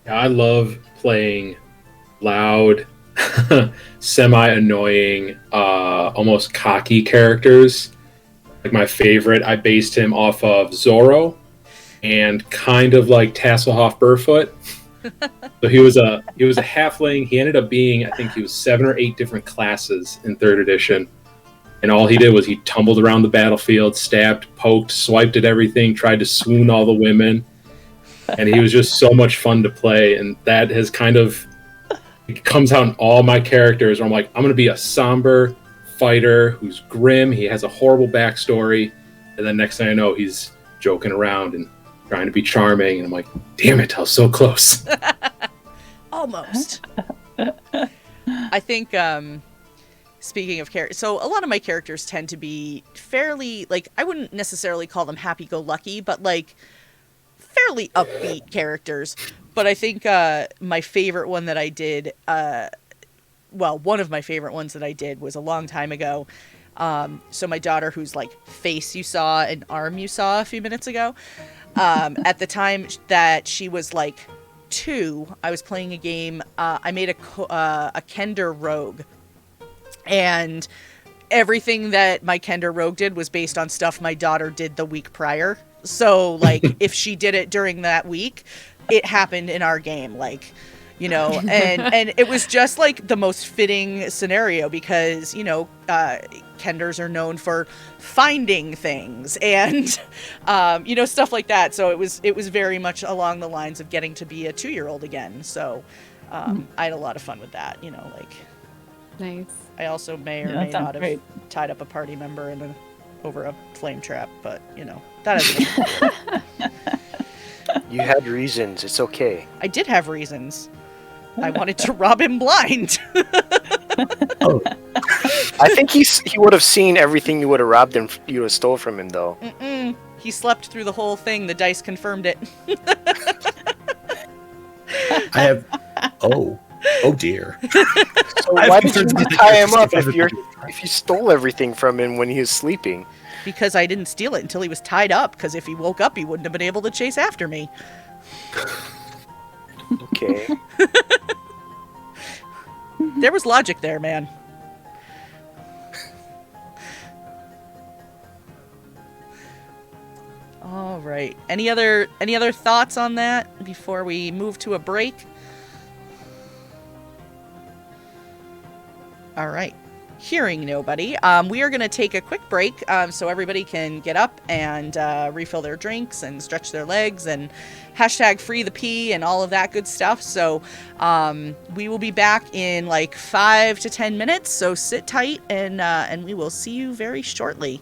Yeah, I love playing loud, semi-annoying, almost cocky characters. Like my favorite, I based him off of Zorro, and kind of like Tasselhoff Burfoot. So he was a halfling. He ended up being, I think he was 7 or 8 different classes in 3rd edition. And all he did was he tumbled around the battlefield, stabbed, poked, swiped at everything, tried to swoon all the women. And he was just so much fun to play. And that has kind of, it comes out in all my characters where I'm like, I'm going to be a somber fighter who's grim. He has a horrible backstory. And then next thing I know, he's joking around and trying to be charming. And I'm like, damn it, I was so close. Almost. I think, speaking of characters, so a lot of my characters tend to be fairly, like, I wouldn't necessarily call them happy-go-lucky, but, like, fairly upbeat characters. But I think my favorite one that I did, one of my favorite ones that I did was a long time ago. So my daughter, whose, like, face you saw and arm you saw a few minutes ago, at the time that she was, like, 2, I was playing a game. I made a Kender Rogue. And everything that my Kender Rogue did was based on stuff my daughter did the week prior. So, like, if she did it during that week, it happened in our game, like, you know, and it was just, like, the most fitting scenario because, you know, Kenders are known for finding things and, you know, stuff like that. So it was very much along the lines of getting to be a 2-year-old again. So I had a lot of fun with that, you know, like. Nice. I also may or may not have tied up a party member over a flame trap, but, you know, that is. You had reasons. It's okay. I did have reasons. I wanted to rob him blind. Oh, I think he would have seen everything you would have robbed him. You would have stole from him, though. He slept through the whole thing. The dice confirmed it. I have. Oh dear. So why did you tie him up if you stole everything from him when he was sleeping? Because I didn't steal it until he was tied up. Because if he woke up, he wouldn't have been able to chase after me. Okay. There was logic there, man. All right. Any other thoughts on that before we move to a break? All right. Hearing nobody, we are going to take a quick break so everybody can get up and refill their drinks and stretch their legs and hashtag free the pee and all of that good stuff. So we will be back in like 5 to 10 minutes. So sit tight and we will see you very shortly.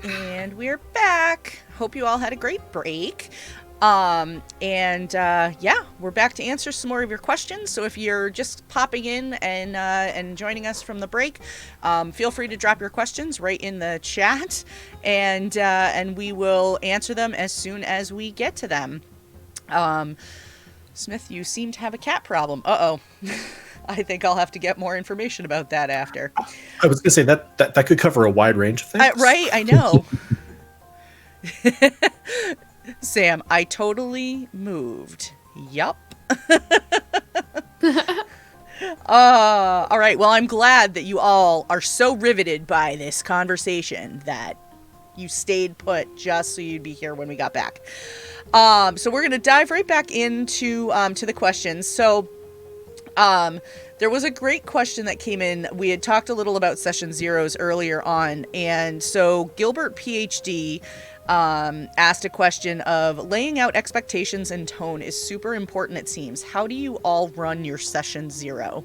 And we're back. Hope you all had a great break. Yeah, we're back to answer some more of your questions. So if you're just popping in and joining us from the break, feel free to drop your questions right in the chat, and we will answer them as soon as we get to them. Smith, you seem to have a cat problem. Uh-oh. I think I'll have to get more information about that after. I was going to say that could cover a wide range of things. Right, I know. Sam, I totally moved. Yup. All right. Well, I'm glad that you all are so riveted by this conversation that you stayed put just so you'd be here when we got back. So we're going to dive right back into to the questions. So There was a great question that came in. We had talked a little about session zeros earlier on, and so Gilbert PhD asked a question of laying out expectations and tone is super important, it seems. How do you all run your session zero?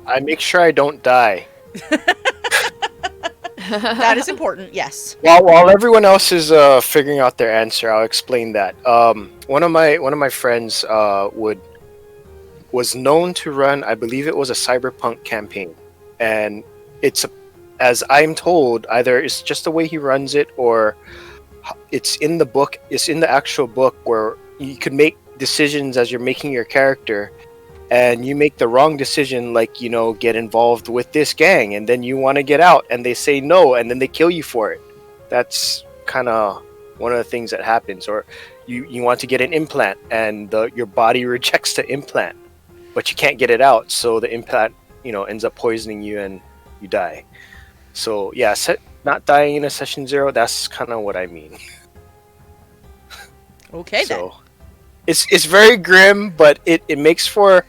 I make sure I don't die. That is important, yes. While everyone else is figuring out their answer, I'll explain that. One of my friends was known to run, I believe it was a cyberpunk campaign, and as I'm told, either it's just the way he runs it, or it's in the book. It's in the actual book where you could make decisions as you're making your character, and you make the wrong decision, like, get involved with this gang, and then you want to get out, and they say no, and then they kill you for it. That's kind of one of the things that happens. Or you want to get an implant, and your body rejects the implant, but you can't get it out, so the implant, ends up poisoning you, and you die. So yeah, not dying in a session zero, that's kind of what I mean. Okay, so it's very grim, but it makes for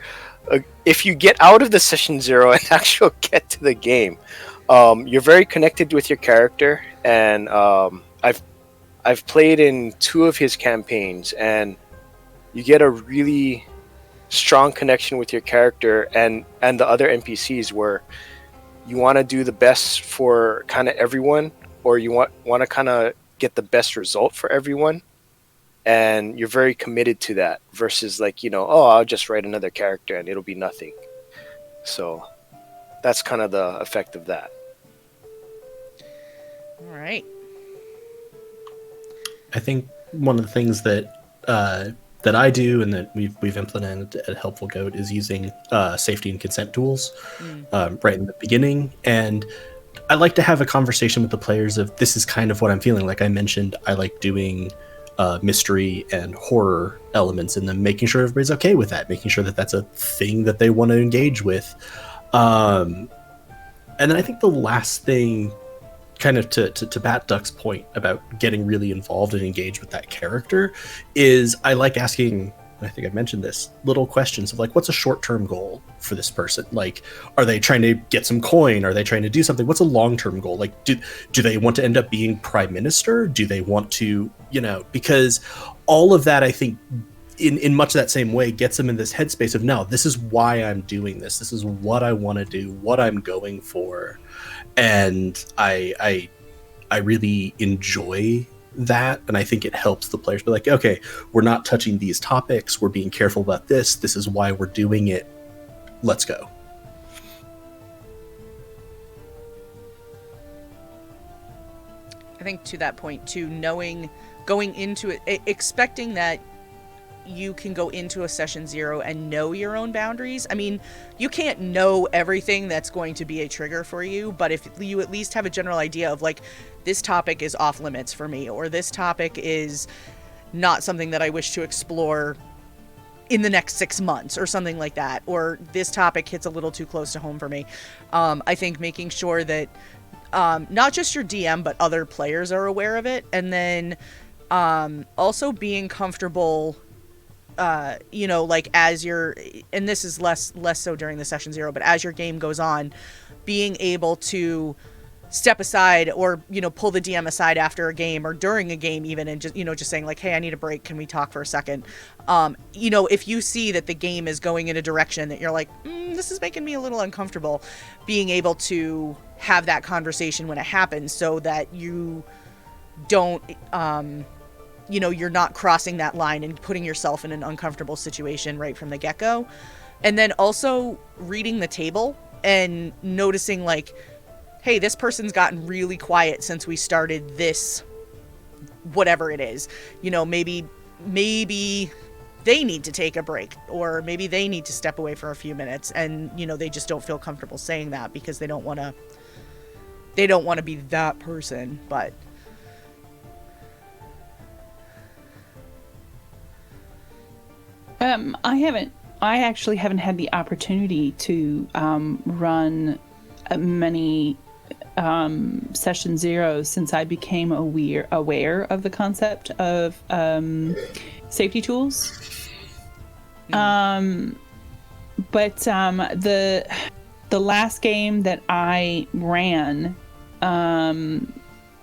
if you get out of the session zero and actually get to the game, you're very connected with your character. And I've played in 2 of his campaigns, and you get a really strong connection with your character and the other NPCs, where you want to do the best for kind of everyone, or you want to kind of get the best result for everyone. And you're very committed to that versus like, I'll just write another character and it'll be nothing. So that's kind of the effect of that. All right. I think one of the things that I do and that we've implemented at Helpful Goat is using safety and consent tools right in the beginning. And I like to have a conversation with the players of, this is kind of what I'm feeling. Like I mentioned, I like doing mystery and horror elements in them, making sure everybody's okay with that, making sure that that's a thing that they want to engage with. And then I think the last thing, kind of to Bat Duck's point about getting really involved and engaged with that character, is I like asking, I think I've mentioned this, little questions of like, what's a short-term goal for this person? Like, are they trying to get some coin? Are they trying to do something? What's a long-term goal? Like, do they want to end up being prime minister? Do they want to, because all of that, I think, in much that same way, gets them in this headspace of, no, this is why I'm doing this. This is what I want to do, what I'm going for. And I really enjoy that, and I think it helps the players be like, okay, we're not touching these topics, we're being careful about this is why we're doing it, let's go. I think to that point too, going into it, expecting that you can go into a session zero and know your own boundaries. I mean, you can't know everything that's going to be a trigger for you, but if you at least have a general idea of like, this topic is off limits for me, or this topic is not something that I wish to explore in the next 6 months or something like that, or this topic hits a little too close to home for me. I think making sure that not just your DM, but other players are aware of it. And then also being comfortable, like as you're, and this is less so during the session zero, but as your game goes on, being able to step aside or, pull the DM aside after a game or during a game even, and just saying like, hey, I need a break. Can we talk for a second? If you see that the game is going in a direction that you're like, this is making me a little uncomfortable, being able to have that conversation when it happens so that you don't, you're not crossing that line and putting yourself in an uncomfortable situation right from the get-go. And then also reading the table and noticing like, hey, this person's gotten really quiet since we started this, whatever it is. Maybe they need to take a break, or maybe they need to step away for a few minutes, and they just don't feel comfortable saying that because they don't want to be that person. But I actually haven't had the opportunity to run many session 0 since I became aware of the concept of safety tools. But the last game that I ran,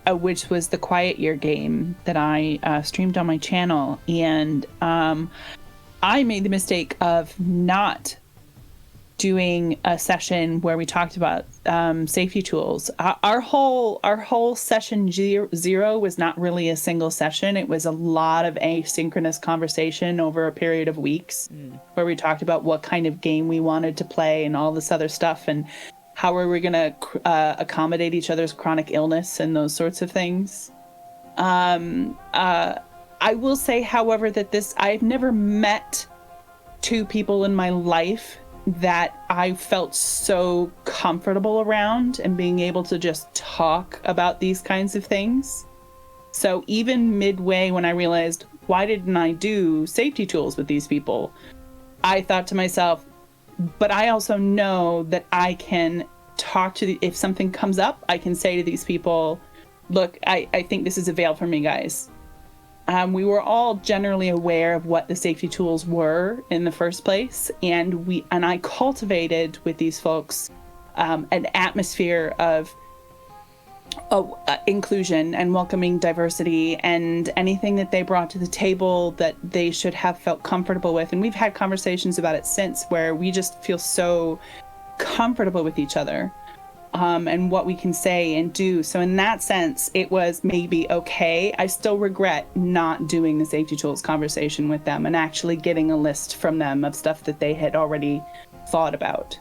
which was the Quiet Year game that I streamed on my channel, and I made the mistake of not doing a session where we talked about safety tools. Our whole session 0 was not really a single session. It was a lot of asynchronous conversation over a period of weeks, where we talked about what kind of game we wanted to play and all this other stuff, and how are we going to accommodate each other's chronic illness and those sorts of things. I will say, however, that I've never met two people in my life that I felt so comfortable around and being able to just talk about these kinds of things. So even midway, when I realized, why didn't I do safety tools with these people? I thought to myself, but I also know that I can talk to if something comes up, I can say to these people, look, I think this is a veil for me, guys. We were all generally aware of what the safety tools were in the first place, and I cultivated with these folks an atmosphere of inclusion and welcoming diversity, and anything that they brought to the table that they should have felt comfortable with. And we've had conversations about it since, where we just feel so comfortable with each other. And what we can say and do. So in that sense, it was maybe okay. I still regret not doing the safety tools conversation with them and actually getting a list from them of stuff that they had already thought about.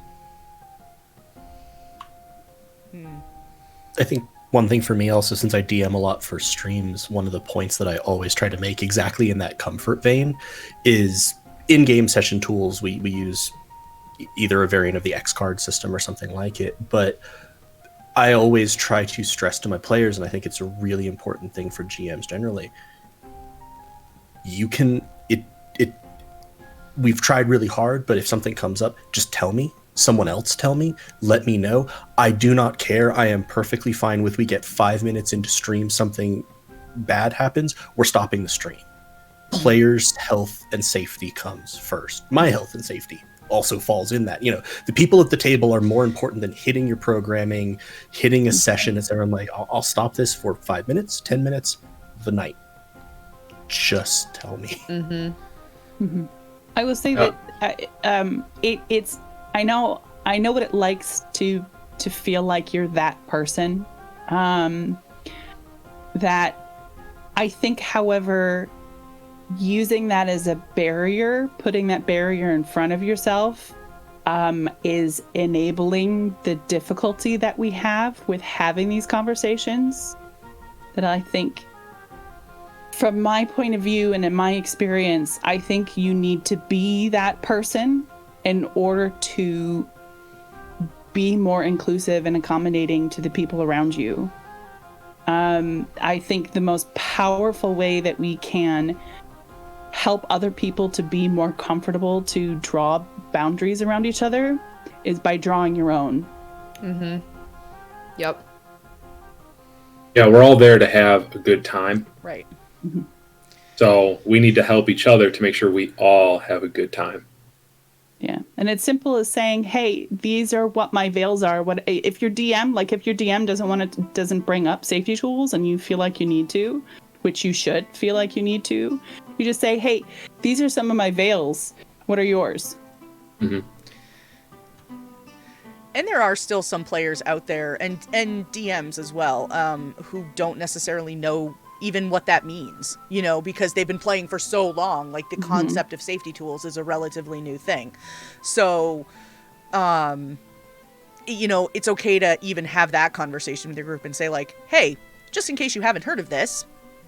I think one thing for me also, since I DM a lot for streams, one of the points that I always try to make exactly in that comfort vein is in-game session tools. We use either a variant of the X card system or something like it, but I always try to stress to my players, and I think it's a really important thing for GMs generally. We've tried really hard, but if something comes up, just tell me. Someone else tell me. Let me know. I do not care. I am perfectly fine with, we get 5 minutes into stream, something bad happens, we're stopping the stream. Players' health and safety comes first. My health and safety also falls in that. The people at the table are more important than hitting your programming, hitting a session, etc. I'm like, I'll stop this for 5 minutes, 10 minutes, the night. Just tell me. I will say that it's. I know what it likes to feel like you're that person. That I think, however, using that as a barrier, putting that barrier in front of yourself, is enabling the difficulty that we have with having these conversations. That I think, from my point of view and in my experience, I think you need to be that person in order to be more inclusive and accommodating to the people around you. I think the most powerful way that we can help other people to be more comfortable to draw boundaries around each other is by drawing your own. Yep. Yeah, we're all there to have a good time. Right. So we need to help each other to make sure we all have a good time. Yeah, and it's simple as saying, "Hey, these are what my veils are." What if your DM doesn't bring up safety tools, and you feel like you need to, which you should feel like you need to, you just say, "Hey, these are some of my veils. What are yours?" And there are still some players out there, and DMs as well, who don't necessarily know even what that means, because they've been playing for so long. Like, the concept of safety tools is a relatively new thing. So, it's okay to even have that conversation with your group and say, like, hey, just in case you haven't heard of this,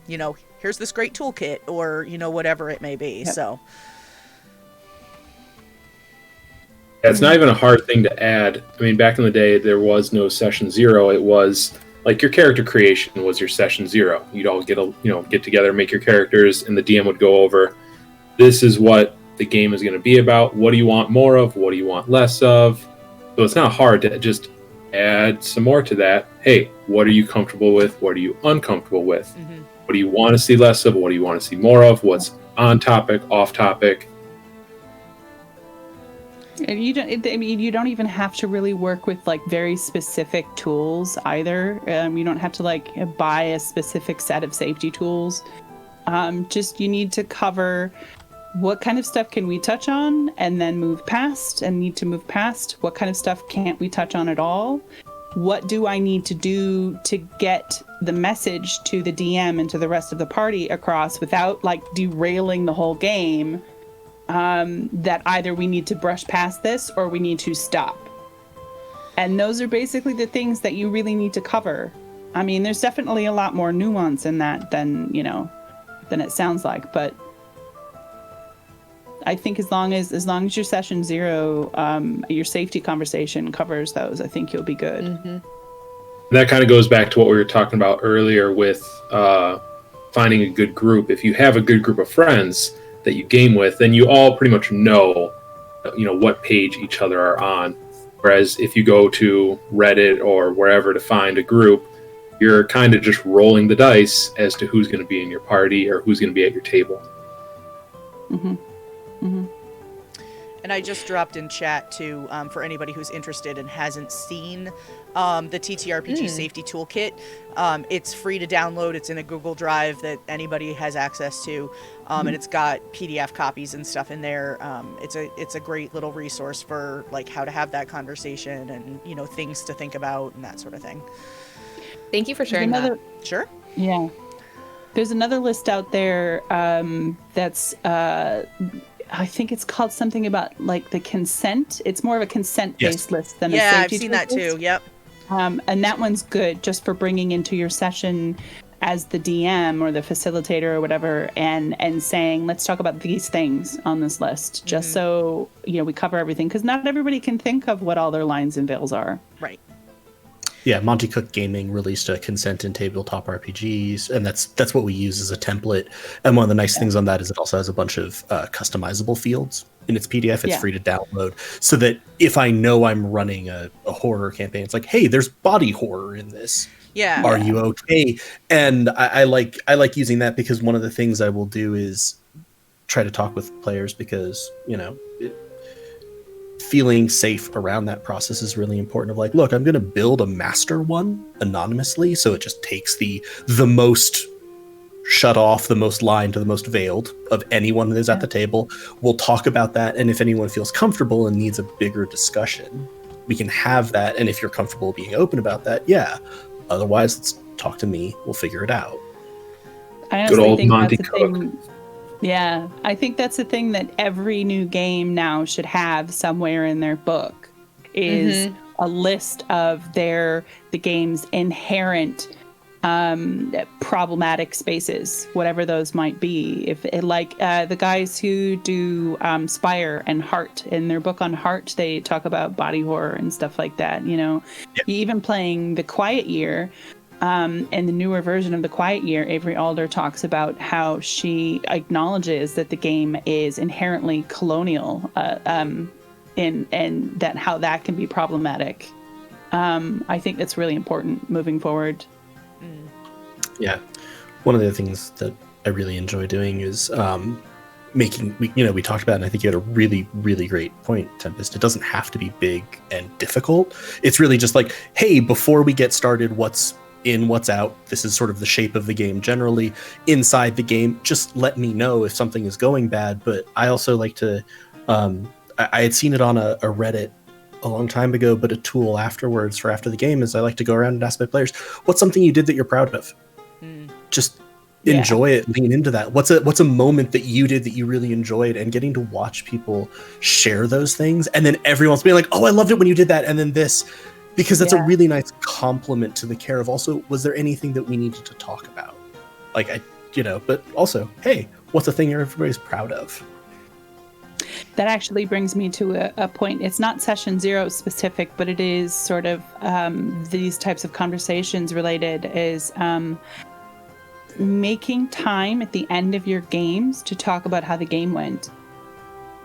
here's this great toolkit, or, whatever it may be. Yep. So. It's not even a hard thing to add. I mean, back in the day, there was no session 0. It was like your character creation was your session 0. You'd all get together, make your characters, and the DM would go over, this is what the game is going to be about. What do you want more of? What do you want less of? So it's not hard to just add some more to that. Hey, what are you comfortable with? What are you uncomfortable with? Mm-hmm. What do you want to see less of? What do you want to see more of? What's on topic, off topic? And you don't even have to really work with like very specific tools either. You don't have to like buy a specific set of safety tools. Just you need to cover what kind of stuff can we touch on and then move past and need to move past. What kind of stuff can't we touch on at all? What do I need to do to get the message to the DM and to the rest of the party across without like derailing the whole game? That either we need to brush past this or we need to stop. And those are basically the things that you really need to cover. I mean, there's definitely a lot more nuance in that than it sounds like, but I think as long as your session 0, your safety conversation covers those, I think you'll be good. Mm-hmm. That kind of goes back to what we were talking about earlier with finding a good group. If you have a good group of friends that you game with, then you all pretty much know what page each other are on. Whereas if you go to Reddit or wherever to find a group, you're kind of just rolling the dice as to who's going to be in your party or who's going to be at your table. Mm-hmm. Mm-hmm. And I just dropped in chat too, for anybody who's interested and hasn't seen the TTRPG Safety Toolkit. It's free to download. It's in a Google Drive that anybody has access to, and it's got PDF copies and stuff in there. It's a great little resource for like how to have that conversation and things to think about and that sort of thing. Thank you for sharing that. Sure. Yeah. There's another list out there that's I think it's called something about like the consent. It's more of a consent-based list than a safety I've seen that list. too. Yep. And that one's good just for bringing into your session as the DM or the facilitator or whatever, and saying, let's talk about these things on this list, just so we cover everything, because not everybody can think of what all their lines and veils are. Right. Yeah, Monty Cook Gaming released a consent in tabletop RPGs, and that's what we use as a template. And one of the nice things on that is it also has a bunch of customizable fields in its PDF. It's free to download, so that if I know I'm running a horror campaign, it's like, hey, there's body horror in this. Yeah. Are you okay? And I like using that, because one of the things I will do is try to talk with players, because feeling safe around that process is really important. Of like, look, I'm going to build a master one anonymously, so it just takes the most shut off, the most lined, to the most veiled of anyone that is at the table. We'll talk about that, and if anyone feels comfortable and needs a bigger discussion, we can have that. And if you're comfortable being open about that, otherwise, let's talk to me. We'll figure it out. I honestly Good old think Monty that's Cook. Yeah, I think that's the thing that every new game now should have somewhere in their book, is a list of the game's inherent problematic spaces, whatever those might be. If the guys who do Spire and Heart, in their book on Heart, they talk about body horror and stuff like that. Even playing The Quiet Year. In the newer version of The Quiet Year, Avery Alder talks about how she acknowledges that the game is inherently colonial, and that how that can be problematic. I think that's really important moving forward. Yeah, one of the things that I really enjoy doing is we talked about, and I think you had a really, really great point, Tempest. It doesn't have to be big and difficult. It's really just like, hey, before we get started, what's in, what's out. This is sort of the shape of the game generally. Inside the game, just let me know if something is going bad. But I also like to, I had seen it on a Reddit a long time ago, but a tool afterwards for after the game is I like to go around and ask my players, what's something you did that you're proud of? Just enjoy it, lean into that. What's a moment that you did that you really enjoyed, and getting to watch people share those things. And then everyone's being like, oh, I loved it when you did that. And then this, because that's a really nice compliment to the care of also, was there anything that we needed to talk about? But also, hey, what's a thing everybody's proud of? That actually brings me to a point. It's not session 0 specific, but it is sort of these types of conversations related, is making time at the end of your games to talk about how the game went.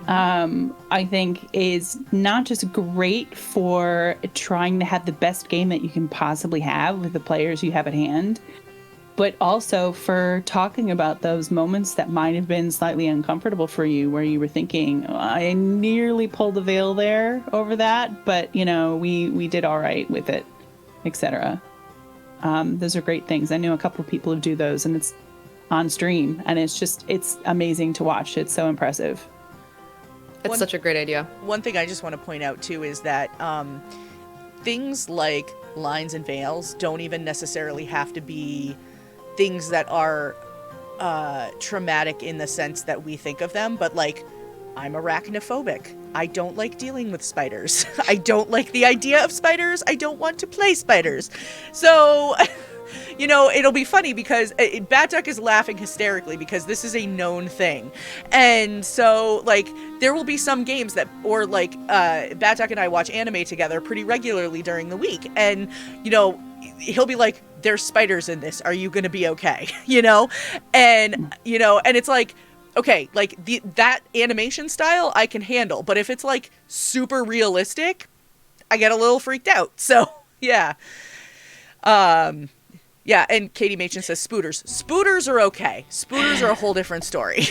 I think is not just great for trying to have the best game that you can possibly have with the players you have at hand, but also for talking about those moments that might have been slightly uncomfortable for you, where you were thinking, "Oh, I nearly pulled the veil there over that, but we did all right with it," etc. Those are great things. I know a couple of people who do those, and it's on stream, and it's amazing to watch. It's so impressive. It's such a great idea. One thing I just want to point out too is that things like lines and veils don't even necessarily have to be things that are traumatic in the sense that we think of them, but like, I'm arachnophobic. I don't like dealing with spiders. I don't like the idea of spiders. I don't want to play spiders. So it'll be funny because Batduck is laughing hysterically because this is a known thing. And so, like, there will be some games that, or like, Batduck and I watch anime together pretty regularly during the week. And, he'll be like, "There's spiders in this. Are you going to be okay?" And it's like, okay, like that animation style I can handle. But if it's like super realistic, I get a little freaked out. So, yeah. Yeah, and Katie Machen says spooters. Spooters are okay. Spooters are a whole different story.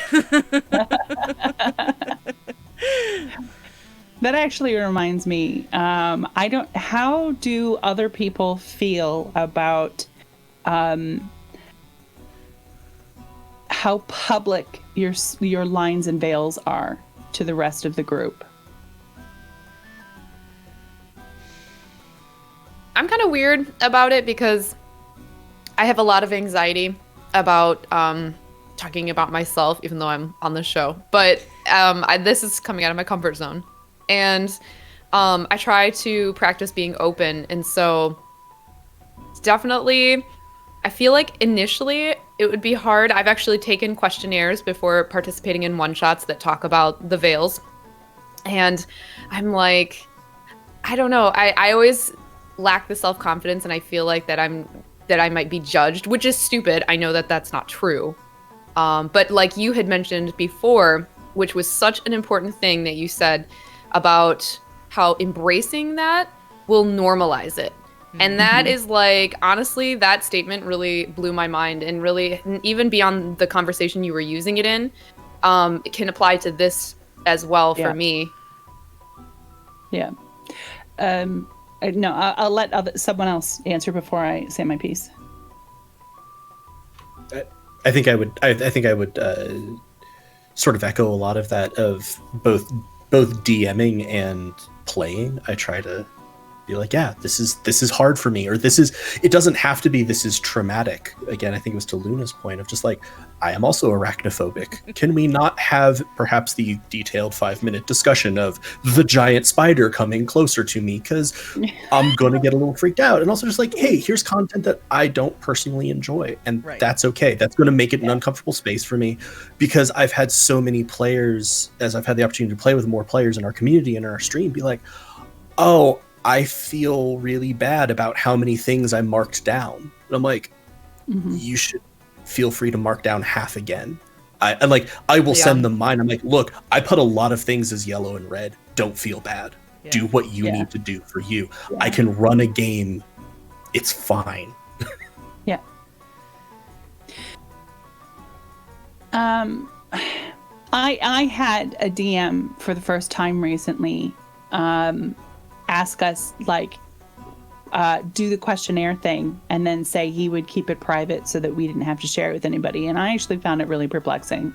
That actually reminds me. How do other people feel about how public your lines and veils are to the rest of the group? I'm kind of weird about it because I have a lot of anxiety about talking about myself, even though I'm on the show. But this is coming out of my comfort zone. And I try to practice being open. And so definitely, I feel like initially it would be hard. I've actually taken questionnaires before participating in one-shots that talk about the veils. And I'm like, I don't know. I always lack the self-confidence, and I feel like that I might be judged, which is stupid. I know that that's not true. But like you had mentioned before, which was such an important thing that you said about how embracing that will normalize it. And that is like, honestly, that statement really blew my mind, and really, even beyond the conversation you were using it in, it can apply to this as well for me. Yeah. No, I'll let someone else answer before I say my piece. I think I would sort of echo a lot of that, of both DMing and playing. I try to be like, yeah, this is hard for me, or it doesn't have to be this is traumatic. Again, I think it was to Luna's point of just like, I am also arachnophobic. Can we not have perhaps the detailed 5-minute discussion of the giant spider coming closer to me, because I'm going to get a little freaked out? And also just like, hey, here's content that I don't personally enjoy, and that's okay. That's going to make it an uncomfortable space for me, because I've had so many players, as I've had the opportunity to play with more players in our community and in our stream, be like, oh, I feel really bad about how many things I marked down. And I'm like, you should feel free to mark down half again. I will send them mine. I'm like, look, I put a lot of things as yellow and red. Don't feel bad. Yeah. Do what you need to do for you. Yeah. I can run a game. It's fine. Yeah. I had a DM for the first time recently ask us, like, do the questionnaire thing and then say he would keep it private so that we didn't have to share it with anybody. And I actually found it really perplexing.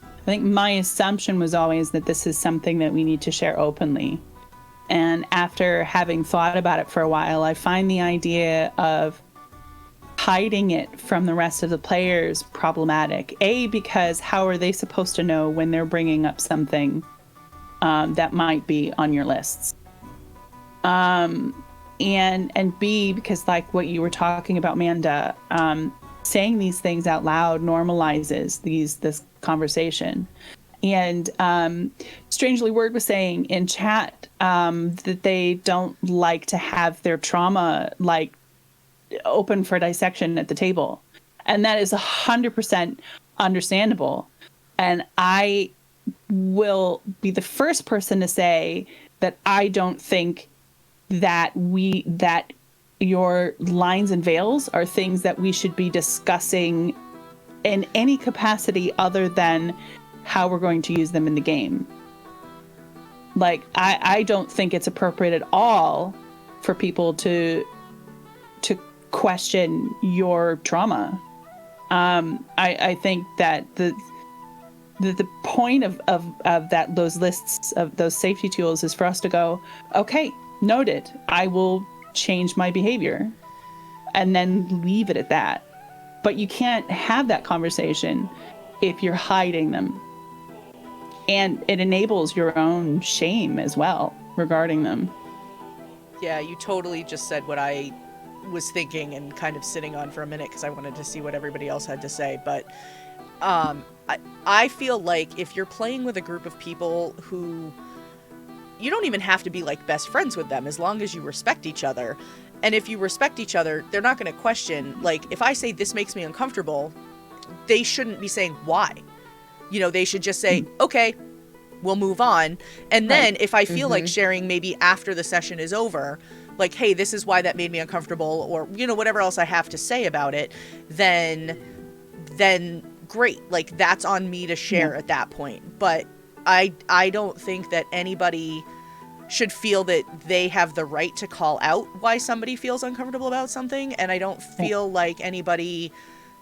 I think my assumption was always that this is something that we need to share openly. And after having thought about it for a while, I find the idea of hiding it from the rest of the players problematic. Because how are they supposed to know when they're bringing up something that might be on your lists? And B, because like what you were talking about, Manda, saying these things out loud normalizes this conversation. And strangely, Word was saying in chat that they don't like to have their trauma like open for dissection at the table, and that is 100% understandable. And I will be the first person to say that I don't think that your lines and veils are things that we should be discussing in any capacity other than how we're going to use them in the game. Like, I don't think it's appropriate at all for people to question your trauma. I think that the point of that, those lists of those safety tools, is for us to go, okay, noted, I will change my behavior, and then leave it at that. But you can't have that conversation if you're hiding them. And it enables your own shame as well regarding them. Yeah, you totally just said what I was thinking and kind of sitting on for a minute because I wanted to see what everybody else had to say. But I feel like if you're playing with a group of people who, you don't even have to be like best friends with them as long as you respect each other. And if you respect each other, they're not going to question, like, if I say this makes me uncomfortable, they shouldn't be saying why. You know, they should just say, okay, we'll move on. And then if I feel like sharing maybe after the session is over, like, hey, this is why that made me uncomfortable, or, you know, whatever else I have to say about it, then great. Like, that's on me to share at that point. But I don't think that anybody should feel that they have the right to call out why somebody feels uncomfortable about something. And I don't feel like anybody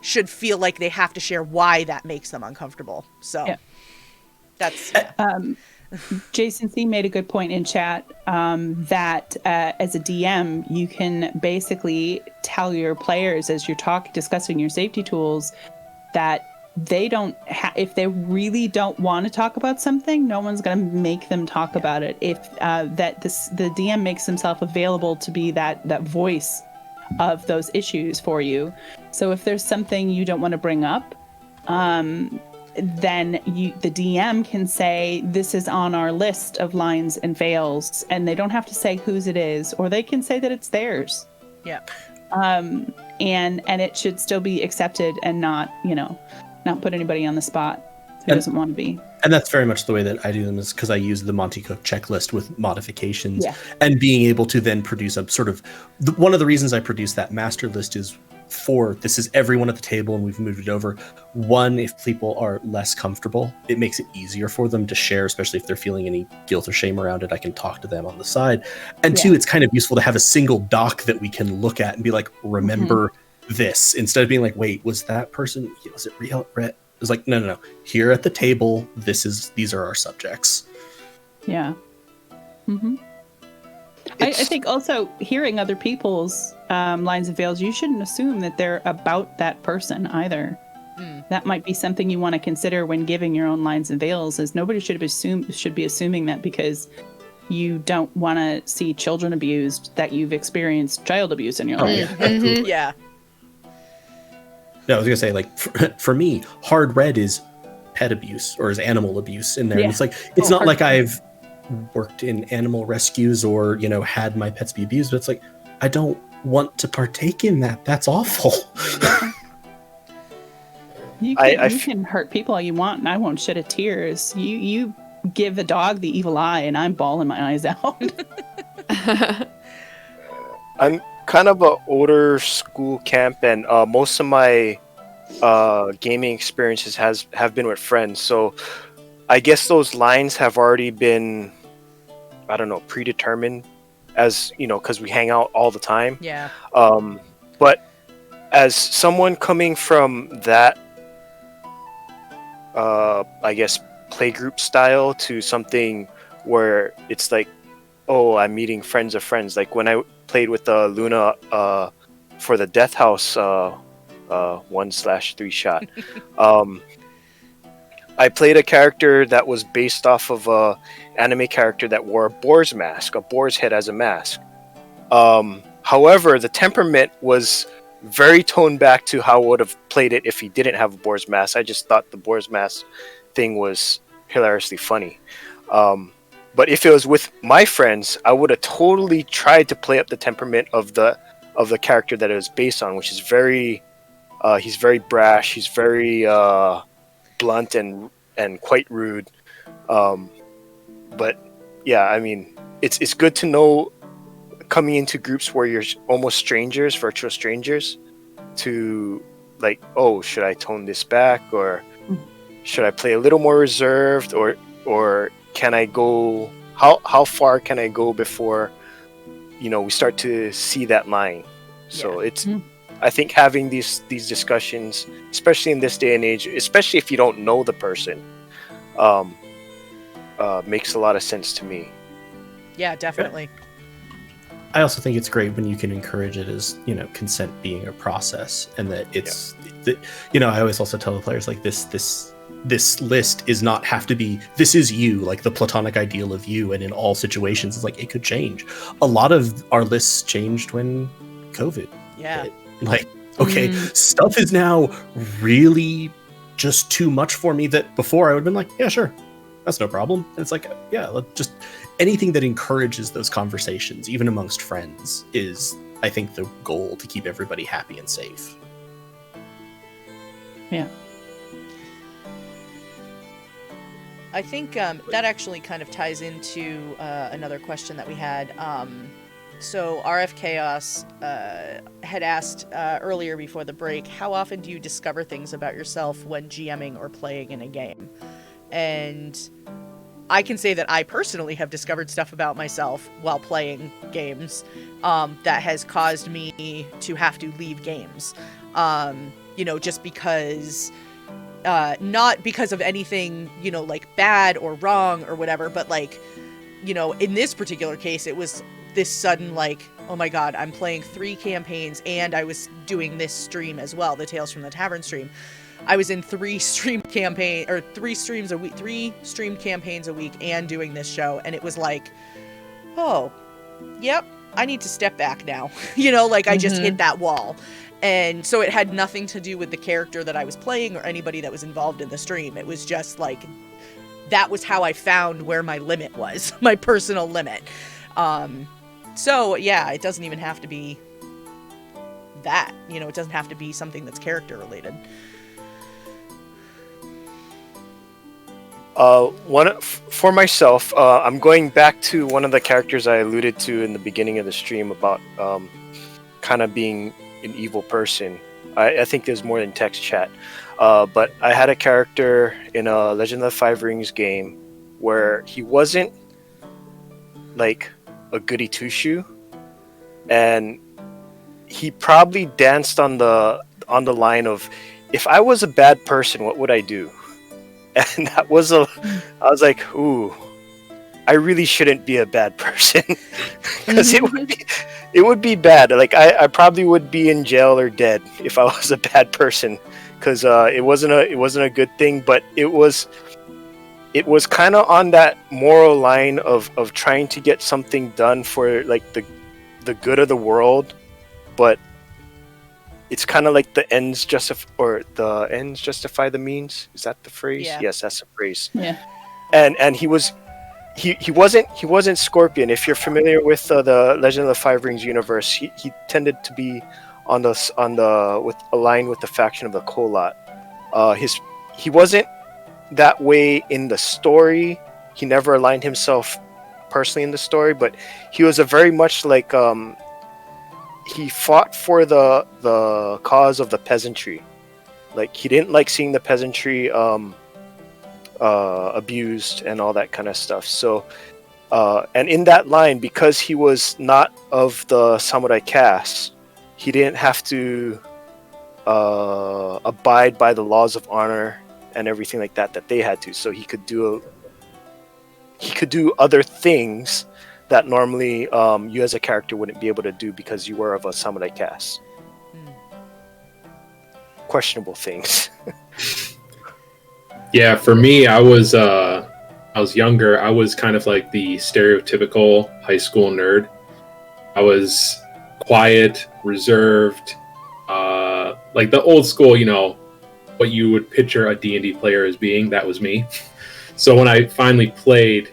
should feel like they have to share why that makes them uncomfortable. So that's... Jason C. made a good point in chat that as a DM, you can basically tell your players as you're discussing your safety tools that they don't if they really don't want to talk about something, no one's going to make them talk about it. If the DM makes himself available to be that voice of those issues for you. So if there's something you don't want to bring up, then the DM can say, this is on our list of lines and veils, and they don't have to say whose it is, or they can say that it's theirs. Yeah. And it should still be accepted and not put anybody on the spot who doesn't want to be. And that's very much the way that I do them, is because I use the Monty Cook checklist with modifications, and being able to then produce a sort of one of the reasons I produce that master list is for this is everyone at the table and we've moved it over. One, if people are less comfortable, it makes it easier for them to share, especially if they're feeling any guilt or shame around it. I can talk to them on the side. And two, it's kind of useful to have a single doc that we can look at and be like, remember this, instead of being like, wait, was that person, was it real? It was like, no. Here at the table, these are our subjects. Yeah. Mm-hmm. I think also hearing other people's lines and veils, you shouldn't assume that they're about that person either. That might be something you want to consider when giving your own lines and veils, is nobody should be assuming that because you don't want to see children abused, that you've experienced child abuse in your life. Yeah. No, I was gonna say, like, for me, hard red is pet abuse or is animal abuse in there. And it's like, it's not like I've worked in animal rescues or, had my pets be abused, but it's like, I don't want to partake in that. That's awful. You can hurt people all you want, and I won't shed a tears. You give the dog the evil eye, and I'm bawling my eyes out. I'm kind of a older school camp, and most of my gaming experiences have been with friends. So I guess those lines have already been, I don't know, predetermined, as because we hang out all the time. Yeah. But as someone coming from that, I guess, playgroup style to something where it's like, oh, I'm meeting friends of friends. Like when I played with Luna for the Death House 1/3 shot. I played a character that was based off of a anime character that wore a boar's mask, a boar's head as a mask. However, the temperament was very toned back to how I would have played it if he didn't have a boar's mask. I just thought the boar's mask thing was hilariously funny. But if it was with my friends, I would have totally tried to play up the temperament of the character that it was based on, which is he's very brash, he's very blunt and quite rude. But yeah, I mean, it's good to know coming into groups where you're almost strangers, virtual strangers, to like, oh, should I tone this back, or should I play a little more reserved, or can I go? How far can I go before, we start to see that line? So it's, I think having these discussions, especially in this day and age, especially if you don't know the person, makes a lot of sense to me. Yeah, definitely. I also think it's great when you can encourage it as, consent being a process, and that it's, I always also tell the players, like, this list is not have to be, this is you, like the platonic ideal of you, and in all situations, it's like, it could change. A lot of our lists changed when COVID hit. Like, okay, stuff is now really just too much for me that before I would have been like, yeah, sure, that's no problem. And it's like, yeah, let's just, anything that encourages those conversations, even amongst friends, is, I think, the goal to keep everybody happy and safe. Yeah. I think that actually kind of ties into another question that we had. So RF Chaos had asked earlier before the break, how often do you discover things about yourself when GMing or playing in a game? And I can say that I personally have discovered stuff about myself while playing games that has caused me to have to leave games. Just because, not because of anything, like bad or wrong or whatever, but like, in this particular case, it was this sudden, like, oh my God, I'm playing 3 campaigns and I was doing this stream as well, the Tales from the Tavern stream. I was in 3 stream campaigns a week and doing this show. And it was like, oh, yep, I need to step back now. I just hit that wall. And so it had nothing to do with the character that I was playing or anybody that was involved in the stream. It was just like, that was how I found where my limit was, my personal limit. So yeah, it doesn't even have to be that, it doesn't have to be something that's character related. For myself, I'm going back to one of the characters I alluded to in the beginning of the stream about kind of being an evil person. I think there's more than text chat, but I had a character in a Legend of the Five Rings game where he wasn't like a goody two-shoe, and he probably danced on the line of, if I was a bad person, what would I do? And I was like, ooh, I really shouldn't be a bad person, because it would be bad. Like I probably would be in jail or dead if I was a bad person, because it wasn't a good thing. But it was kind of on that moral line of trying to get something done for like the good of the world, but it's kind of like the ends justify the means. Is that the phrase? Yeah. Yes, that's the phrase. Yeah. And he wasn't Scorpion. If you're familiar with the Legend of the Five Rings universe, he tended to be aligned with the faction of the Kolot. He wasn't that way in the story. He never aligned himself personally in the story, but he was a very much like he fought for the cause of the peasantry. Like he didn't like seeing the peasantry abused and all that kind of stuff. So and in that line, because he was not of the samurai caste, he didn't have to abide by the laws of honor and everything like that they had to. So he could do other things that normally you as a character wouldn't be able to do because you were of a samurai caste. Questionable things. Yeah, for me, I was younger. I was kind of like the stereotypical high school nerd. I was quiet, reserved, like the old school, what you would picture a D&D player as being. That was me. So when I finally played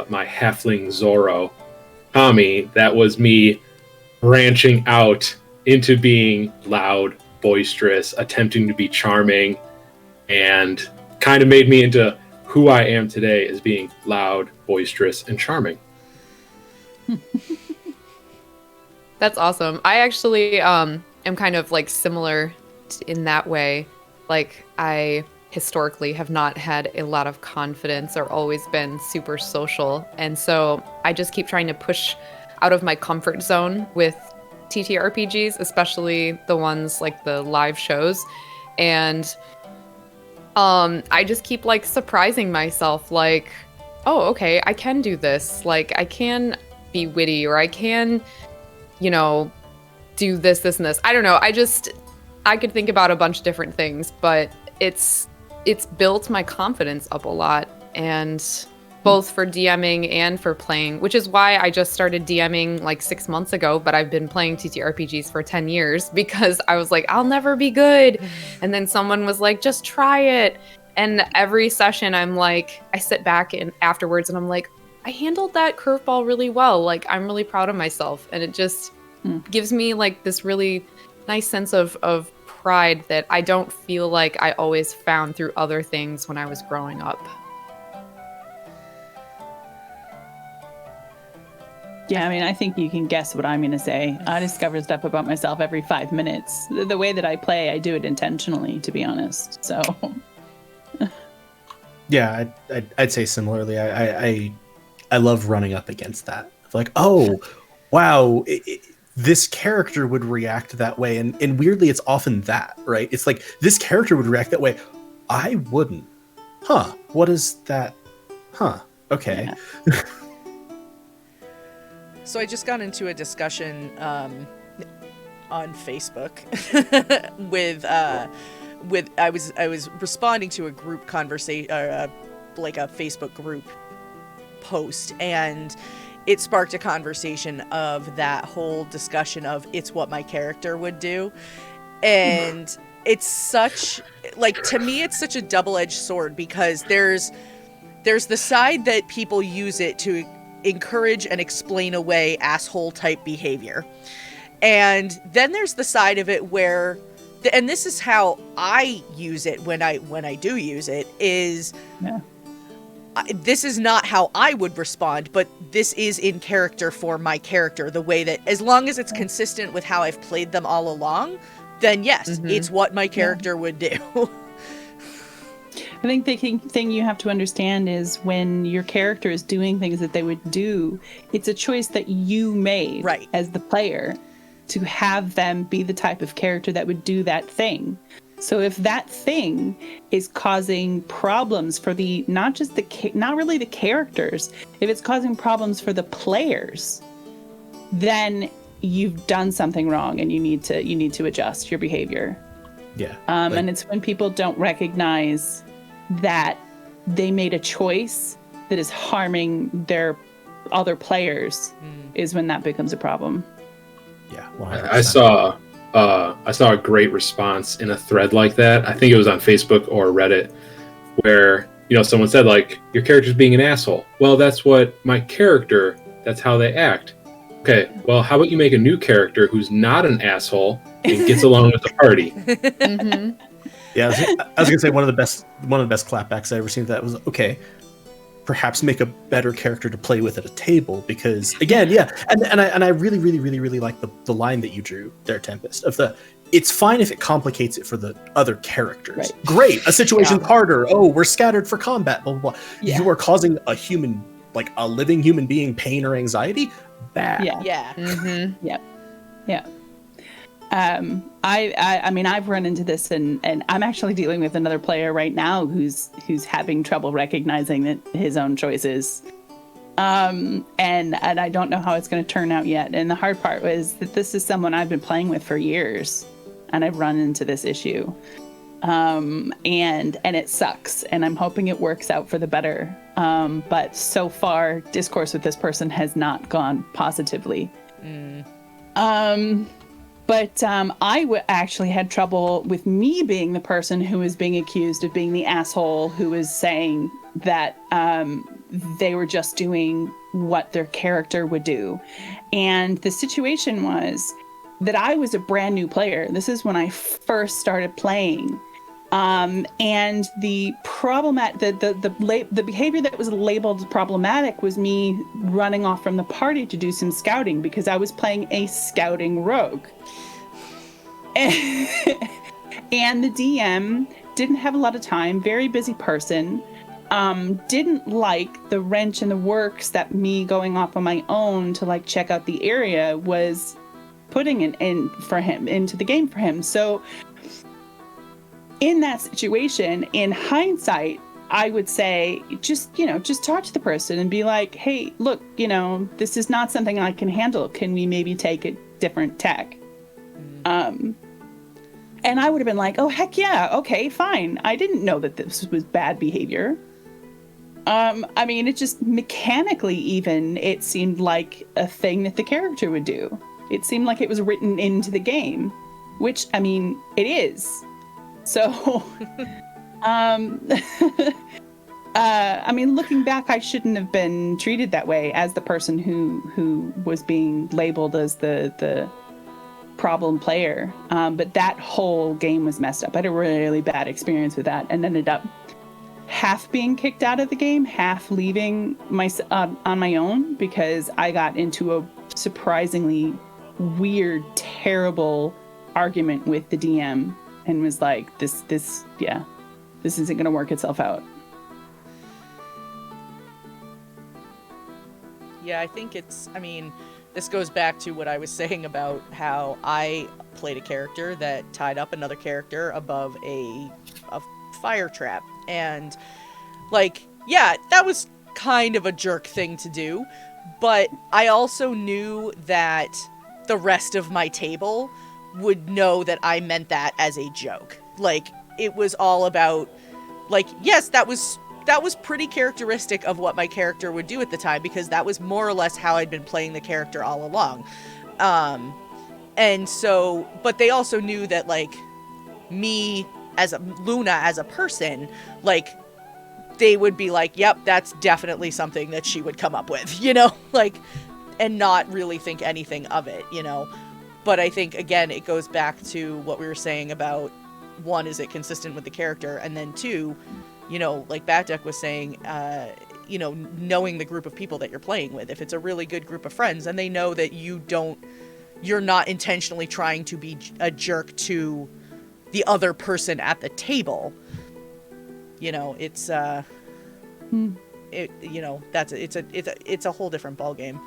my halfling Zorro, Tommy, that was me branching out into being loud, boisterous, attempting to be charming, and kind of made me into who I am today as being loud, boisterous, and charming. That's awesome. I actually am kind of like similar in that way. Like I historically have not had a lot of confidence or always been super social. And so I just keep trying to push out of my comfort zone with TTRPGs, especially the ones like the live shows. And I just keep like surprising myself like, oh, okay, I can do this. Like I can be witty, or I can, do this, and this. I don't know. I could think about a bunch of different things, but it's built my confidence up a lot, and both for DMing and for playing, which is why I just started DMing like 6 months ago, but I've been playing TTRPGs for 10 years because I was like, I'll never be good. And then someone was like, just try it. And every session I'm like, I sit back and afterwards and I'm like, I handled that curveball really well. Like, I'm really proud of myself. And it just gives me like this really nice sense of pride that I don't feel like I always found through other things when I was growing up. Yeah, I mean, I think you can guess what I'm going to say. I discover stuff about myself every 5 minutes. The way that I play, I do it intentionally, to be honest. So, yeah, I'd say similarly. I love running up against that. Like, oh, wow, this character would react that way. And weirdly, it's often that, right? It's like, this character would react that way. I wouldn't. Huh, what is that? Huh, okay. Yeah. So I just got into a discussion on Facebook with I was responding to a group conversation, like a Facebook group post, and it sparked a conversation of that whole discussion of it's what my character would do. And it's such, like, to me it's such a double-edged sword, because there's the side that people use it to encourage and explain away asshole type behavior, and then there's the side of it where, and this is how I use it when I do use it, is this is not how I would respond, but this is in character for my character, the way that, as long as it's consistent with how I've played them all along, then yes, it's what my character would do. I think the thing you have to understand is when your character is doing things that they would do, it's a choice that you made as the player to have them be the type of character that would do that thing. So if that thing is causing problems for not really the characters, if it's causing problems for the players, then you've done something wrong and you need to adjust your behavior. Yeah. And it's when people don't recognize that they made a choice that is harming their other players is when that becomes a problem. Yeah, 100%. I saw a great response in a thread like that. I think it was on Facebook or Reddit, where someone said, like, your character's being an asshole. Well, that's what my character, that's how they act. Okay, well, how about you make a new character who's not an asshole and gets along with the party? Yeah, I was gonna say one of the best clapbacks I ever seen. That was, okay, perhaps make a better character to play with at a table, because again, and I really like the line that you drew there, Tempest, of it's fine if it complicates it for the other characters. Right. Great, a situation's harder. Oh, we're scattered for combat. Blah blah blah. Yeah. You are causing a human, like a living human being, pain or anxiety. Bad. Yeah. Mm-hmm. Yeah. I mean, I've run into this, and I'm actually dealing with another player right now who's having trouble recognizing that his own choices. And I don't know how it's going to turn out yet. And the hard part was that this is someone I've been playing with for years, and I've run into this issue. And it sucks, and I'm hoping it works out for the better. But so far, discourse with this person has not gone positively. But I actually had trouble with me being the person who was being accused of being the asshole who was saying that they were just doing what their character would do. And the situation was that I was a brand new player. This is when I first started playing. And the the behavior that was labeled problematic was me running off from the party to do some scouting because I was playing a scouting rogue. And the DM didn't have a lot of time, very busy person, didn't like the wrench in the works that me going off on my own to like check out the area was putting in for him, into the game for him. So in that situation, in hindsight, I would say just talk to the person and be like, hey, look, this is not something I can handle. Can we maybe take a different tack? And I would have been like, oh, heck yeah. Okay, fine. I didn't know that this was bad behavior. I mean, it just mechanically even, it seemed like a thing that the character would do. It seemed like it was written into the game, which, I mean, it is. So, I mean, looking back, I shouldn't have been treated that way as the person who was being labeled as the problem player. But that whole game was messed up. I had a really bad experience with that and ended up half being kicked out of the game, half leaving on my own because I got into a surprisingly weird, terrible argument with the DM and was like, this isn't going to work itself out. Yeah, I think this goes back to what I was saying about how I played a character that tied up another character above a fire trap. And, like, yeah, that was kind of a jerk thing to do. But I also knew that the rest of my table would know that I meant that as a joke. Like, it was all about, like, yes, that was pretty characteristic of what my character would do at the time, because that was more or less how I'd been playing the character all along. And so, but they also knew that, like, me as Luna as a person, like, they would be like, yep, that's definitely something that she would come up with, like, and not really think anything of it, But I think, again, it goes back to what we were saying about, one, is it consistent with the character? And then two, like Batduck was saying, knowing the group of people that you're playing with. If it's a really good group of friends and they know that you're not intentionally trying to be a jerk to the other person at the table, it's it's a whole different ballgame.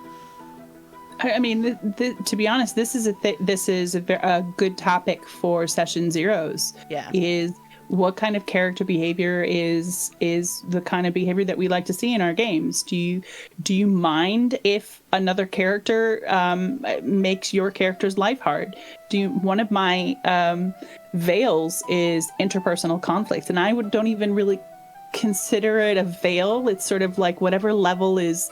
I mean, to be honest, this is a good topic for session zeros. Yeah. Is what kind of character behavior is the kind of behavior that we like to see in our games? Do you mind if another character makes your character's life hard? One of my veils is interpersonal conflict, and I don't even really consider it a veil. It's sort of like whatever level is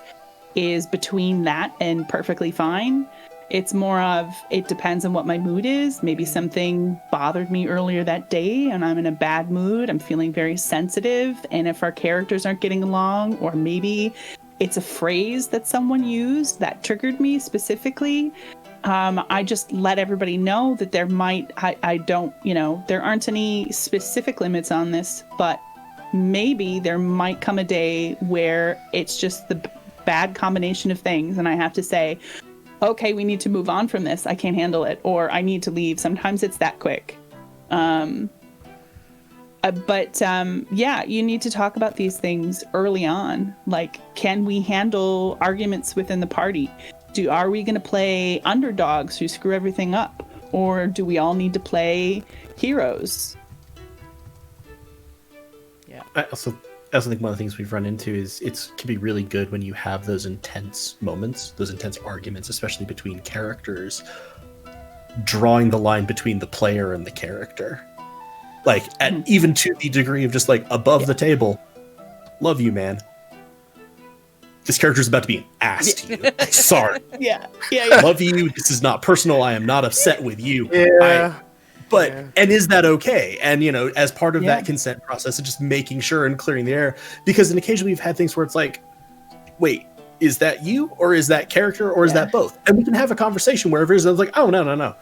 between that and perfectly fine. It's more of, it depends on what my mood is. Maybe something bothered me earlier that day and I'm in a bad mood. I'm feeling very sensitive. And if our characters aren't getting along, or maybe it's a phrase that someone used that triggered me specifically, I just let everybody know that there aren't any specific limits on this, but maybe there might come a day where it's just the bad combination of things. And I have to say, okay, we need to move on from this. I can't handle it. Or I need to leave. Sometimes it's that quick. Yeah, you need to talk about these things early on. Like, can we handle arguments within the party? Are we going to play underdogs who screw everything up? Or do we all need to play heroes? Yeah. I also think one of the things we've run into is it can be really good when you have those intense moments, those intense arguments, especially between characters, drawing the line between the player and the character. Like, even to the degree of just like above the table, love you, man. This character's about to be an ass to you. Sorry. Yeah. Love you. This is not personal. I am not upset with you. Yeah. And is that okay? And, as part of that consent process, and just making sure and clearing the air, because occasionally we've had things where it's like, wait, is that you, or is that character, or is that both? And we can have a conversation wherever it is. I was like, oh, no.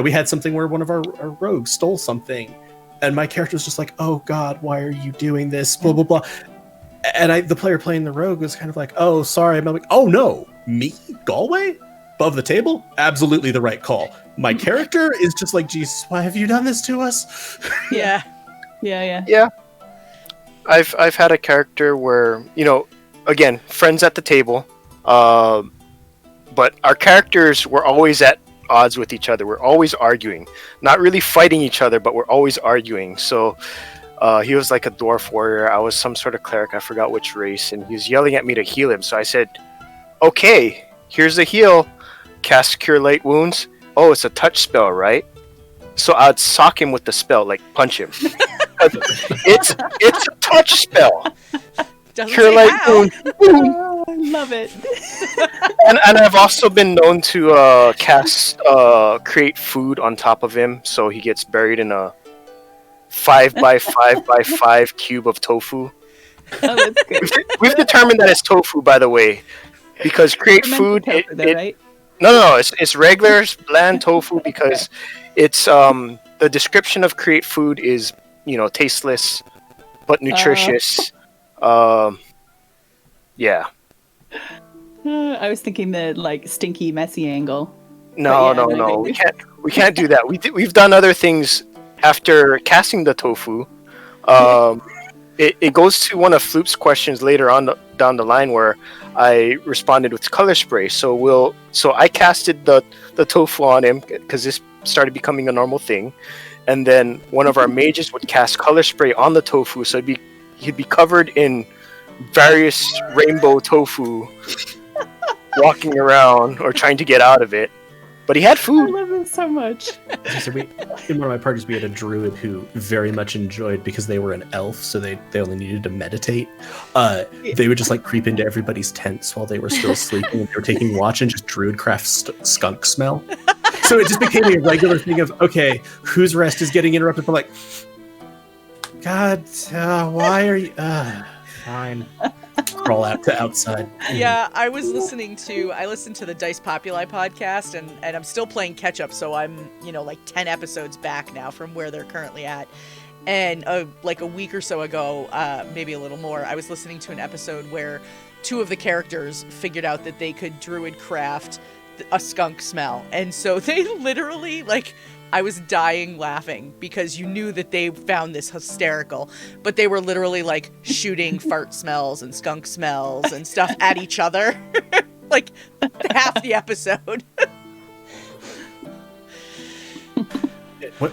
We had something where one of our rogues stole something, And my character was just like, oh God, why are you doing this? Blah, blah, blah. And the player playing the rogue was kind of like, oh, sorry. I'm like, oh no, me? Galway? Above the table? Absolutely the right call. My character is just like, Jesus, why have you done this to us? Yeah. Yeah. I've had a character where, again, friends at the table, but our characters were always at odds with each other. We're always arguing, not really fighting each other, but we're always arguing. So he was like a dwarf warrior. I was some sort of cleric. I forgot which race, and he was yelling at me to heal him. So I said, okay, here's the heal. Cast Cure Light Wounds. Oh, it's a touch spell, right? So I'd sock him with the spell, like punch him. it's a touch spell. Doesn't Cure say Light how. Wounds. Oh, I love it. and I've also been known to create food on top of him, so he gets buried in a 5x5x5 cube of tofu. Oh, that's good. We've determined that it's tofu, by the way, because create food. Right? No, it's regular bland tofu because it's the description of create food is tasteless but nutritious. Yeah. I was thinking the like stinky, messy angle. No. We can't do that. We've done other things after casting the tofu. It goes to one of Floop's questions later on down the line where I responded with color spray. So I casted the tofu on him because this started becoming a normal thing, and then one of our mages would cast color spray on the tofu, so he'd be covered in various rainbow tofu, walking around or trying to get out of it. But he had I food. love it so much. So in one of my parties, we had a druid who very much enjoyed, because they were an elf, so they only needed to meditate. They would just like creep into everybody's tents while they were still sleeping, and they were taking watch, and just druid craft skunk smell. So it just became a regular thing of, okay, whose rest is getting interrupted? But like, God, why are you? Fine. Crawl out to outside. Yeah, I listened to the Dice Populi podcast, and I'm still playing catch up, so I'm, like 10 episodes back now from where they're currently at. And like a week or so ago, maybe a little more, I was listening to an episode where two of the characters figured out that they could druid craft a skunk smell. And so they literally, like, I was dying laughing because you knew that they found this hysterical, but they were literally like shooting fart smells and skunk smells and stuff at each other, like half the episode.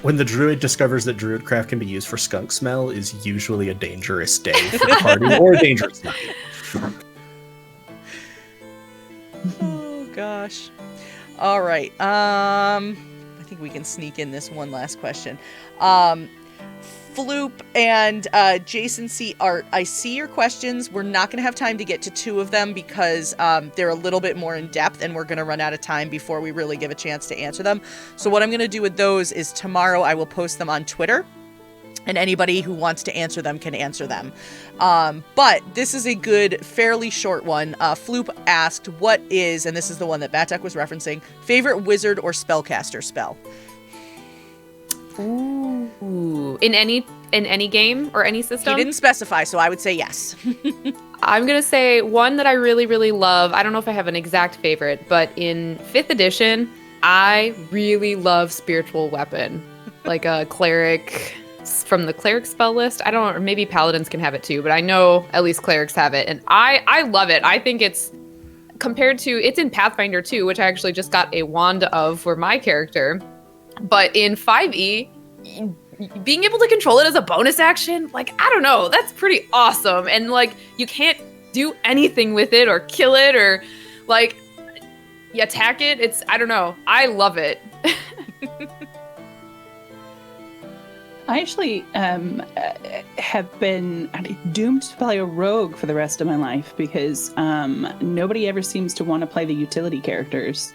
When the druid discovers that druid craft can be used for skunk smell is usually a dangerous day for the party or a dangerous night. Oh gosh. All right. I think we can sneak in this one last question. Floop and Jason C. Art, I see your questions. We're not going to have time to get to two of them because they're a little bit more in depth, and we're going to run out of time before we really give a chance to answer them. So what I'm going to do with those is tomorrow I will post them on Twitter, and anybody who wants to answer them can answer them. But this is a good, fairly short one. Floop asked, what is, and this is the one that Batduck was referencing, favorite wizard or spellcaster spell? Ooh. In any game or any system? He didn't specify, so I would say yes. I'm going to say one that I really, really love. I don't know if I have an exact favorite, but in 5th edition, I really love Spiritual Weapon. Like a cleric from the cleric spell list. I don't know, or maybe paladins can have it too, but I know at least clerics have it. And I love it. I think it's it's in Pathfinder 2, which I actually just got a wand of for my character. But in 5e, being able to control it as a bonus action, like, I don't know, that's pretty awesome. And like, you can't do anything with it or kill it or like, you attack it. I don't know. I love it. I actually have been doomed to play a rogue for the rest of my life because nobody ever seems to want to play the utility characters.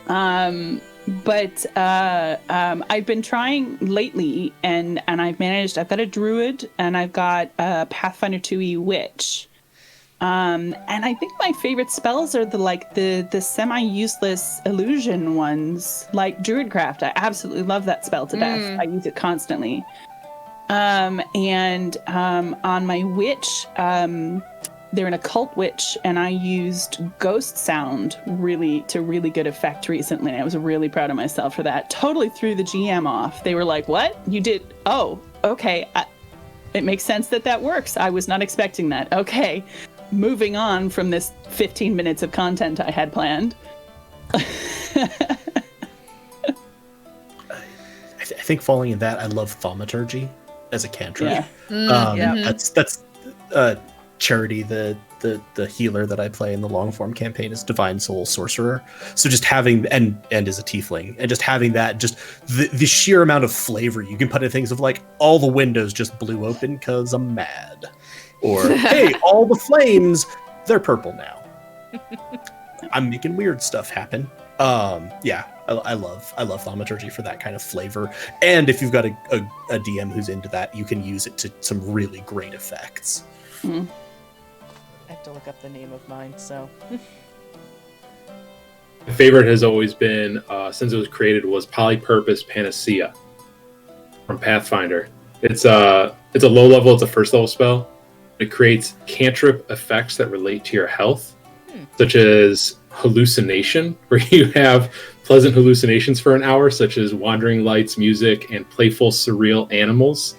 But I've been trying lately, and I've got a druid, and I've got a Pathfinder 2e witch. And I think my favorite spells are the semi-useless illusion ones, like Druidcraft. I absolutely love that spell to death. I use it constantly. On my witch, they're an occult witch, and I used Ghost Sound to really good effect recently. I was really proud of myself for that. Totally threw the GM off. They were like, "What? You did? Oh, okay. It makes sense that works. I was not expecting that. Okay." Moving on from this 15 minutes of content I had planned. I think falling in that, I love Thaumaturgy as a cantrip. Yeah. That's Charity, the healer that I play in the long form campaign, is Divine Soul Sorcerer. So just having and is a tiefling, and just having that, just the sheer amount of flavor you can put in things of like all the windows just blew open because I'm mad, or hey, all the flames, they're purple now. I'm making weird stuff happen. I love Thaumaturgy for that kind of flavor. And if you've got a DM who's into that, you can use it to some really great effects. Mm. I have to look up the name of mine, so. My favorite has always been, since it was created, was Polypurpose Panacea from Pathfinder. It's a low level, it's a first level spell. It creates cantrip effects that relate to your health, such as hallucination, where you have pleasant hallucinations for an hour, such as wandering lights, music, and playful surreal animals.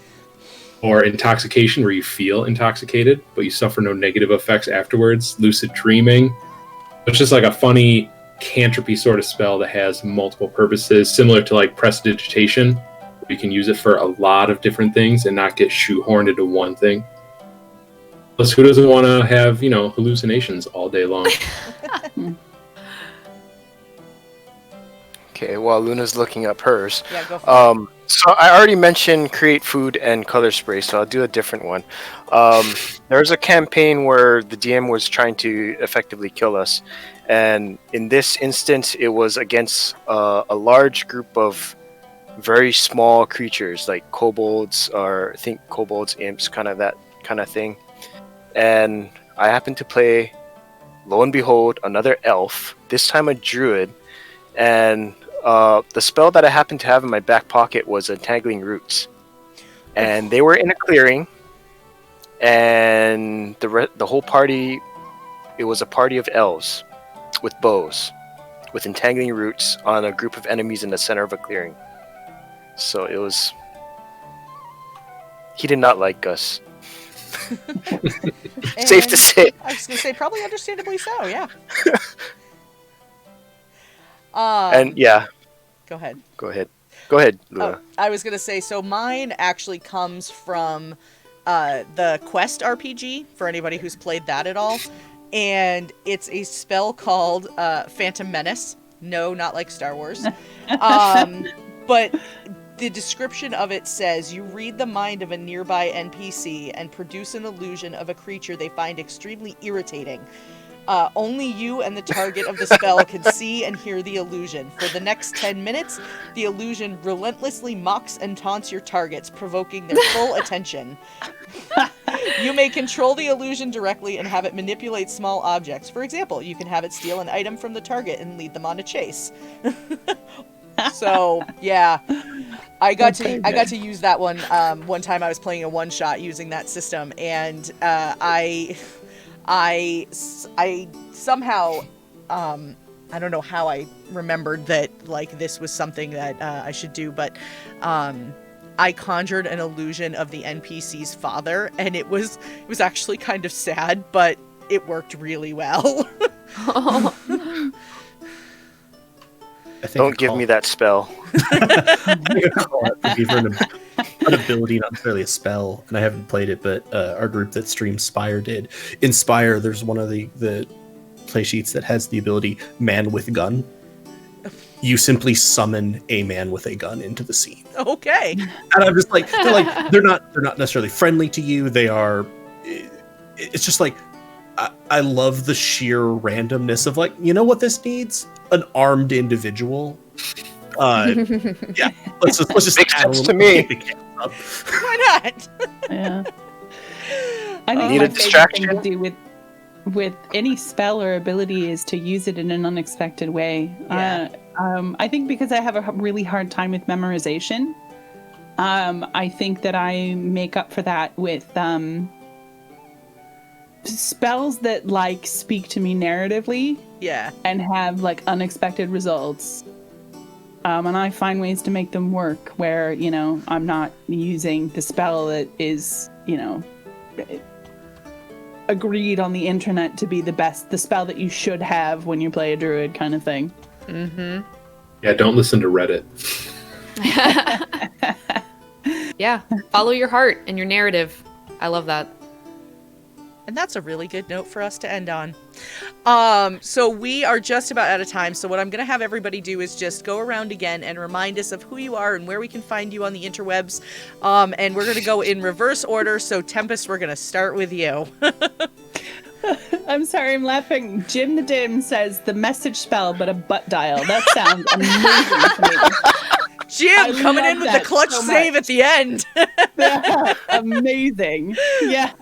Or intoxication, where you feel intoxicated, but you suffer no negative effects afterwards. Lucid dreaming. It's just like a funny cantripy sort of spell that has multiple purposes, similar to like prestidigitation, where you can use it for a lot of different things and not get shoehorned into one thing. Plus, who doesn't want to have, hallucinations all day long? Okay, while Luna's looking up hers. Yeah, go for it. So I already mentioned create food and color spray, so I'll do a different one. There's a campaign where the DM was trying to effectively kill us, and in this instance, it was against a large group of very small creatures, like kobolds, or I think kobolds, imps, kind of that kind of thing. And I happened to play, lo and behold, another elf, this time a druid, and the spell that I happened to have in my back pocket was Entangling Roots. And they were in a clearing, and the whole party, it was a party of elves with bows, with Entangling Roots on a group of enemies in the center of a clearing. So it was... He did not like us. Safe to say. I was going to say, probably understandably so, yeah. And yeah. Go ahead. Go ahead, Luna. I was going to say, so mine actually comes from the Quest RPG, for anybody who's played that at all. And it's a spell called Phantom Menace. No, not like Star Wars. But the description of it says, you read the mind of a nearby NPC and produce an illusion of a creature they find extremely irritating. Only you and the target of the spell can see and hear the illusion. For the next 10 minutes, the illusion relentlessly mocks and taunts your targets, provoking their full attention. You may control the illusion directly and have it manipulate small objects. For example, you can have it steal an item from the target and lead them on a chase. So, yeah. I got to use that one one time. I was playing a one-shot using that system, and I somehow, I don't know how I remembered that, like, this was something that I should do, but I conjured an illusion of the NPC's father, and it was actually kind of sad, but it worked really well. Don't give me that spell. For an ability, not necessarily a spell, and I haven't played it, but our group that streams Spire did. In Spire, there's one of the play sheets that has the ability Man with Gun. You simply summon a man with a gun into the scene. Okay. And I'm just like, they're not necessarily friendly to you. They are. It's just like, I love the sheer randomness of, like, you know what this needs? An armed individual. Yeah, let's just Makes add sense a to little me. Why not? Yeah. I think Need my a favorite distraction? thing to do with with any spell or ability is to use it in an unexpected way. Yeah. I think because I have a really hard time with memorization, I think that I make up for that with spells that like speak to me narratively Yeah. and have like unexpected results. And I find ways to make them work where, you know, I'm not using the spell that is, you know, agreed on the internet to be the spell that you should have when you play a druid kind of thing. Mm-hmm. Yeah, don't listen to Reddit. Yeah, follow your heart and your narrative. I love that. And that's a really good note for us to end on. So we are just about out of time. So what I'm going to have everybody do is just go around again and remind us of who you are and where we can find you on the interwebs. And we're going to go in reverse order. So Tempest, we're going to start with you. I'm sorry, I'm laughing. Jim the Dim says the message spell, but a butt dial. That sounds amazing to me. Jim coming in with the clutch save at the end. Amazing. Yes.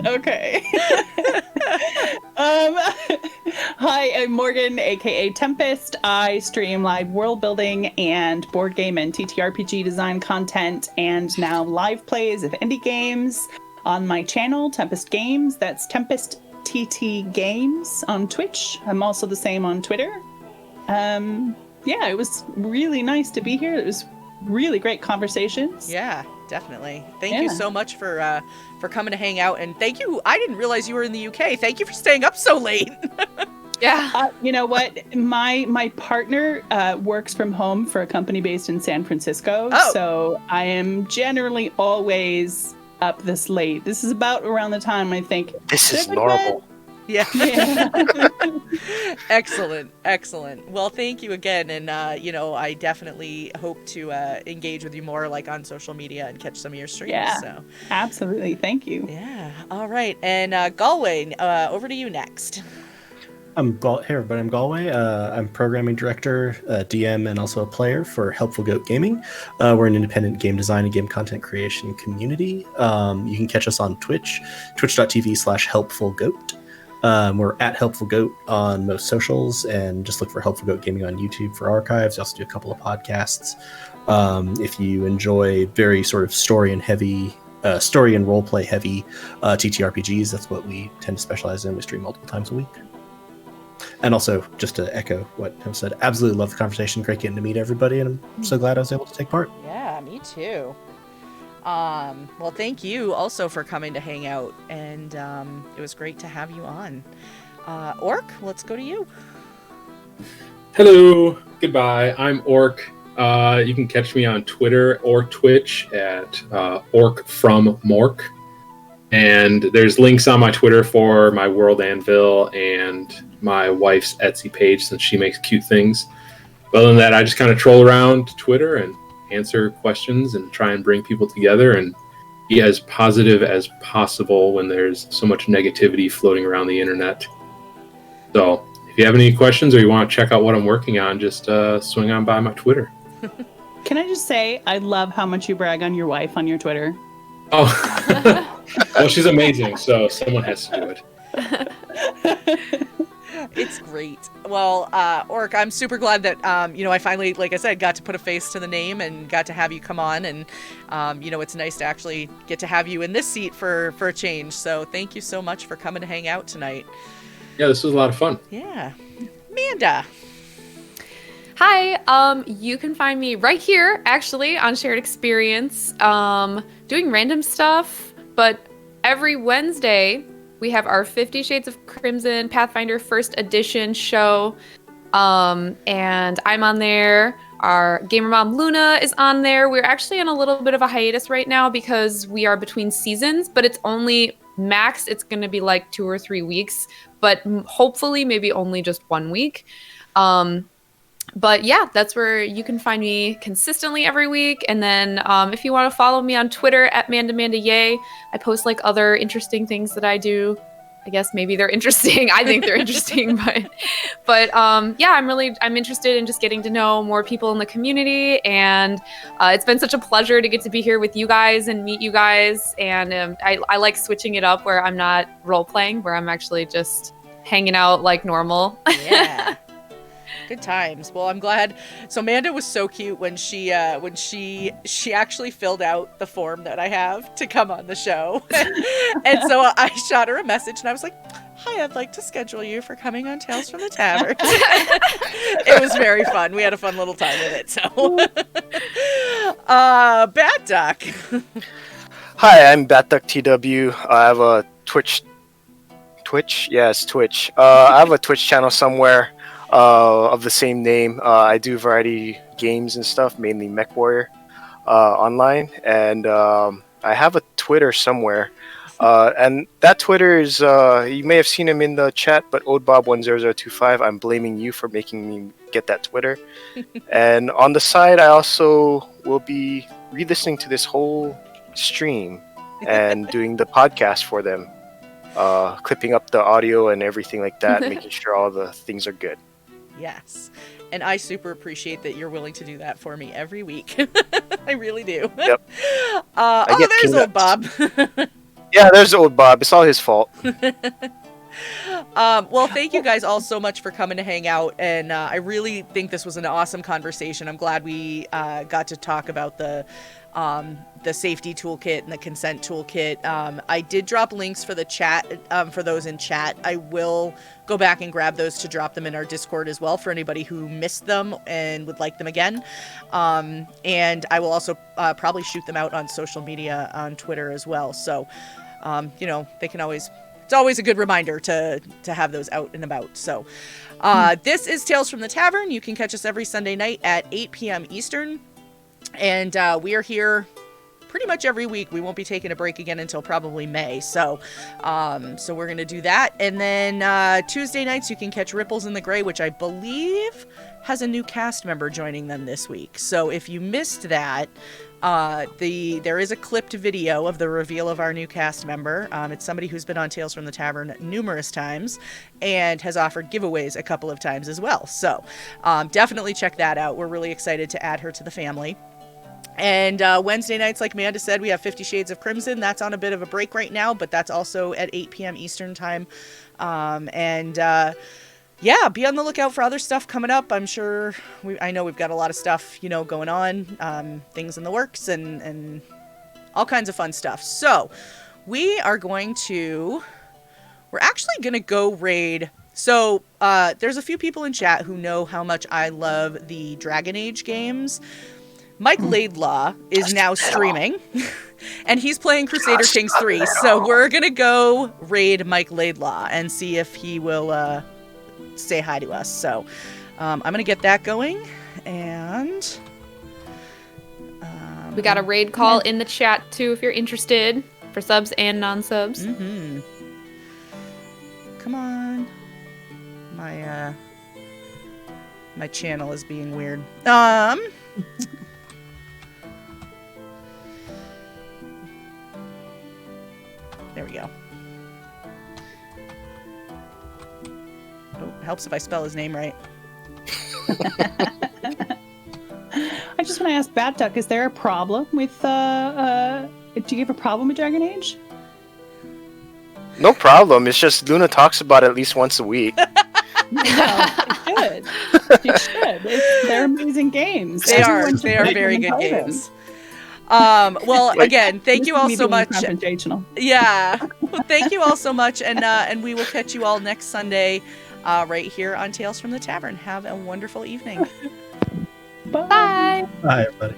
Okay. Hi, I'm Morgan, aka Tempest. I stream live world building and board game and TTRPG design content, and now live plays of indie games on my channel, Tempest Games. That's Tempest TT Games on Twitch. I'm also the same on Twitter. Yeah, it was really nice to be here. It was really great conversations. Yeah, definitely. Thank you so much for coming to hang out, and thank you. I didn't realize you were in the UK. Thank you for staying up so late. Yeah. You know what? My partner works from home for a company based in San Francisco, so I am generally always up this late. This is about around the time I think This is normal. Yeah. Excellent. Well, thank you again. And, you know, I definitely hope to engage with you more like on social media and catch some of your streams. Yeah, so. Absolutely. Thank you. Yeah. All right. And Galway, over to you next. Hey everybody, I'm Galway. I'm programming director, DM, and also a player for Helpful Goat Gaming. We're an independent game design and game content creation community. You can catch us on Twitch, twitch.tv/helpfulgoat. We're at Helpful Goat on most socials, and just look for Helpful Goat Gaming on YouTube for archives. We also do a couple of podcasts. If you enjoy very sort of story and roleplay heavy TTRPGs, that's what we tend to specialize in. We stream multiple times a week. And also, just to echo what Tim said, absolutely love the conversation. Great getting to meet everybody, and I'm so glad I was able to take part. Yeah, me too. Well, thank you also for coming to hang out, and it was great to have you on. Ork, let's go to you. Hello, goodbye. I'm Ork. You can catch me on Twitter or Twitch at OrkFromMork. And there's links on my Twitter for my World Anvil and my wife's Etsy page, since she makes cute things. Other than that, I just kind of troll around Twitter and answer questions and try and bring people together and be as positive as possible when there's so much negativity floating around the internet. So if you have any questions or you want to check out what I'm working on, just swing on by my Twitter. Can I just say, I love how much you brag on your wife on your Twitter. Oh, well, she's amazing, so someone has to do it. It's great. Well, Ork, I'm super glad that, you know, I finally, like I said, got to put a face to the name and got to have you come on. And, you know, it's nice to actually get to have you in this seat for a change. So thank you so much for coming to hang out tonight. Yeah, this was a lot of fun. Yeah. Amanda. Hi, you can find me right here, actually, on Shared Experience, doing random stuff, but every Wednesday, we have our 50 Shades of Crimson Pathfinder First Edition show, and I'm on there. Our GamerMomLuna is on there. We're actually on a little bit of a hiatus right now because we are between seasons, but it's only max. It's going to be like 2 or 3 weeks, but hopefully maybe only just 1 week. But yeah, that's where you can find me consistently every week. And then if you want to follow me on Twitter at MandaMandaYay, I post like other interesting things that I do. I guess maybe they're interesting. I think they're interesting, but yeah, I'm interested in just getting to know more people in the community, and it's been such a pleasure to get to be here with you guys and meet you guys. And I like switching it up where I'm not role playing, where I'm actually just hanging out like normal. Yeah. Good times. Well, I'm glad. So Amanda was so cute when she actually filled out the form that I have to come on the show. And so I shot her a message and I was like, "Hi, I'd like to schedule you for coming on Tales from the Tavern." It was very fun. We had a fun little time with it. So Bad Duck. Hi, I'm BatduckTW. I have a Twitch. Yes, Twitch. I have a Twitch channel somewhere of the same name. I do variety games and stuff, mainly MechWarrior online, and I have a Twitter somewhere. And that Twitter is, you may have seen him in the chat, but OldBob10025, I'm blaming you for making me get that Twitter. And on the side, I also will be re-listening to this whole stream and doing the podcast for them. Clipping up the audio and everything like that, making sure all the things are good. Yes. And I super appreciate that you're willing to do that for me every week. I really do. Yep. There's old Bob. Yeah, there's old Bob. It's all his fault. Well, thank you guys all so much for coming to hang out. And I really think this was an awesome conversation. I'm glad we got to talk about the safety toolkit and the consent toolkit. I did drop links for the chat, for those in chat. I will go back and grab those to drop them in our Discord as well for anybody who missed them and would like them again. And I will also probably shoot them out on social media on Twitter as well. So, they can always, it's always a good reminder to have those out and about. So this is Tales from the Tavern. You can catch us every Sunday night at 8 p.m. Eastern. And we are here pretty much every week. We won't be taking a break again until probably May. So we're going to do that. And then Tuesday nights, you can catch Ripples in the Gray, which I believe has a new cast member joining them this week. So if you missed that, there is a clipped video of the reveal of our new cast member. It's somebody who's been on Tales from the Tavern numerous times and has offered giveaways a couple of times as well. So definitely check that out. We're really excited to add her to the family. And Wednesday nights, like Amanda said, we have 50 Shades of Crimson. That's on a bit of a break right now, but that's also at 8 p.m. Eastern time. Yeah, be on the lookout for other stuff coming up. I'm sure, I know we've got a lot of stuff, going on, things in the works and all kinds of fun stuff. So we're actually going to go raid. So there's a few people in chat who know how much I love the Dragon Age games. Mike Laidlaw is now streaming, and he's playing Crusader Kings 3. So we're going to go raid Mike Laidlaw and see if he will say hi to us. So I'm going to get that going. And we got a raid call in the chat, too, if you're interested, for subs and non-subs. Mm-hmm. Come on. My channel is being weird. There we go. Oh, helps if I spell his name right. I just want to ask Bat Duck, is there a problem with, do you have a problem with Dragon Age? No problem. It's just Luna talks about it at least once a week. No, it should. You should. They're amazing games. They are very good games. Well, again, thank you all so much. Yeah. Well, thank you all so much. And we will catch you all next Sunday right here on Tales from the Tavern. Have a wonderful evening. Bye. Bye, everybody.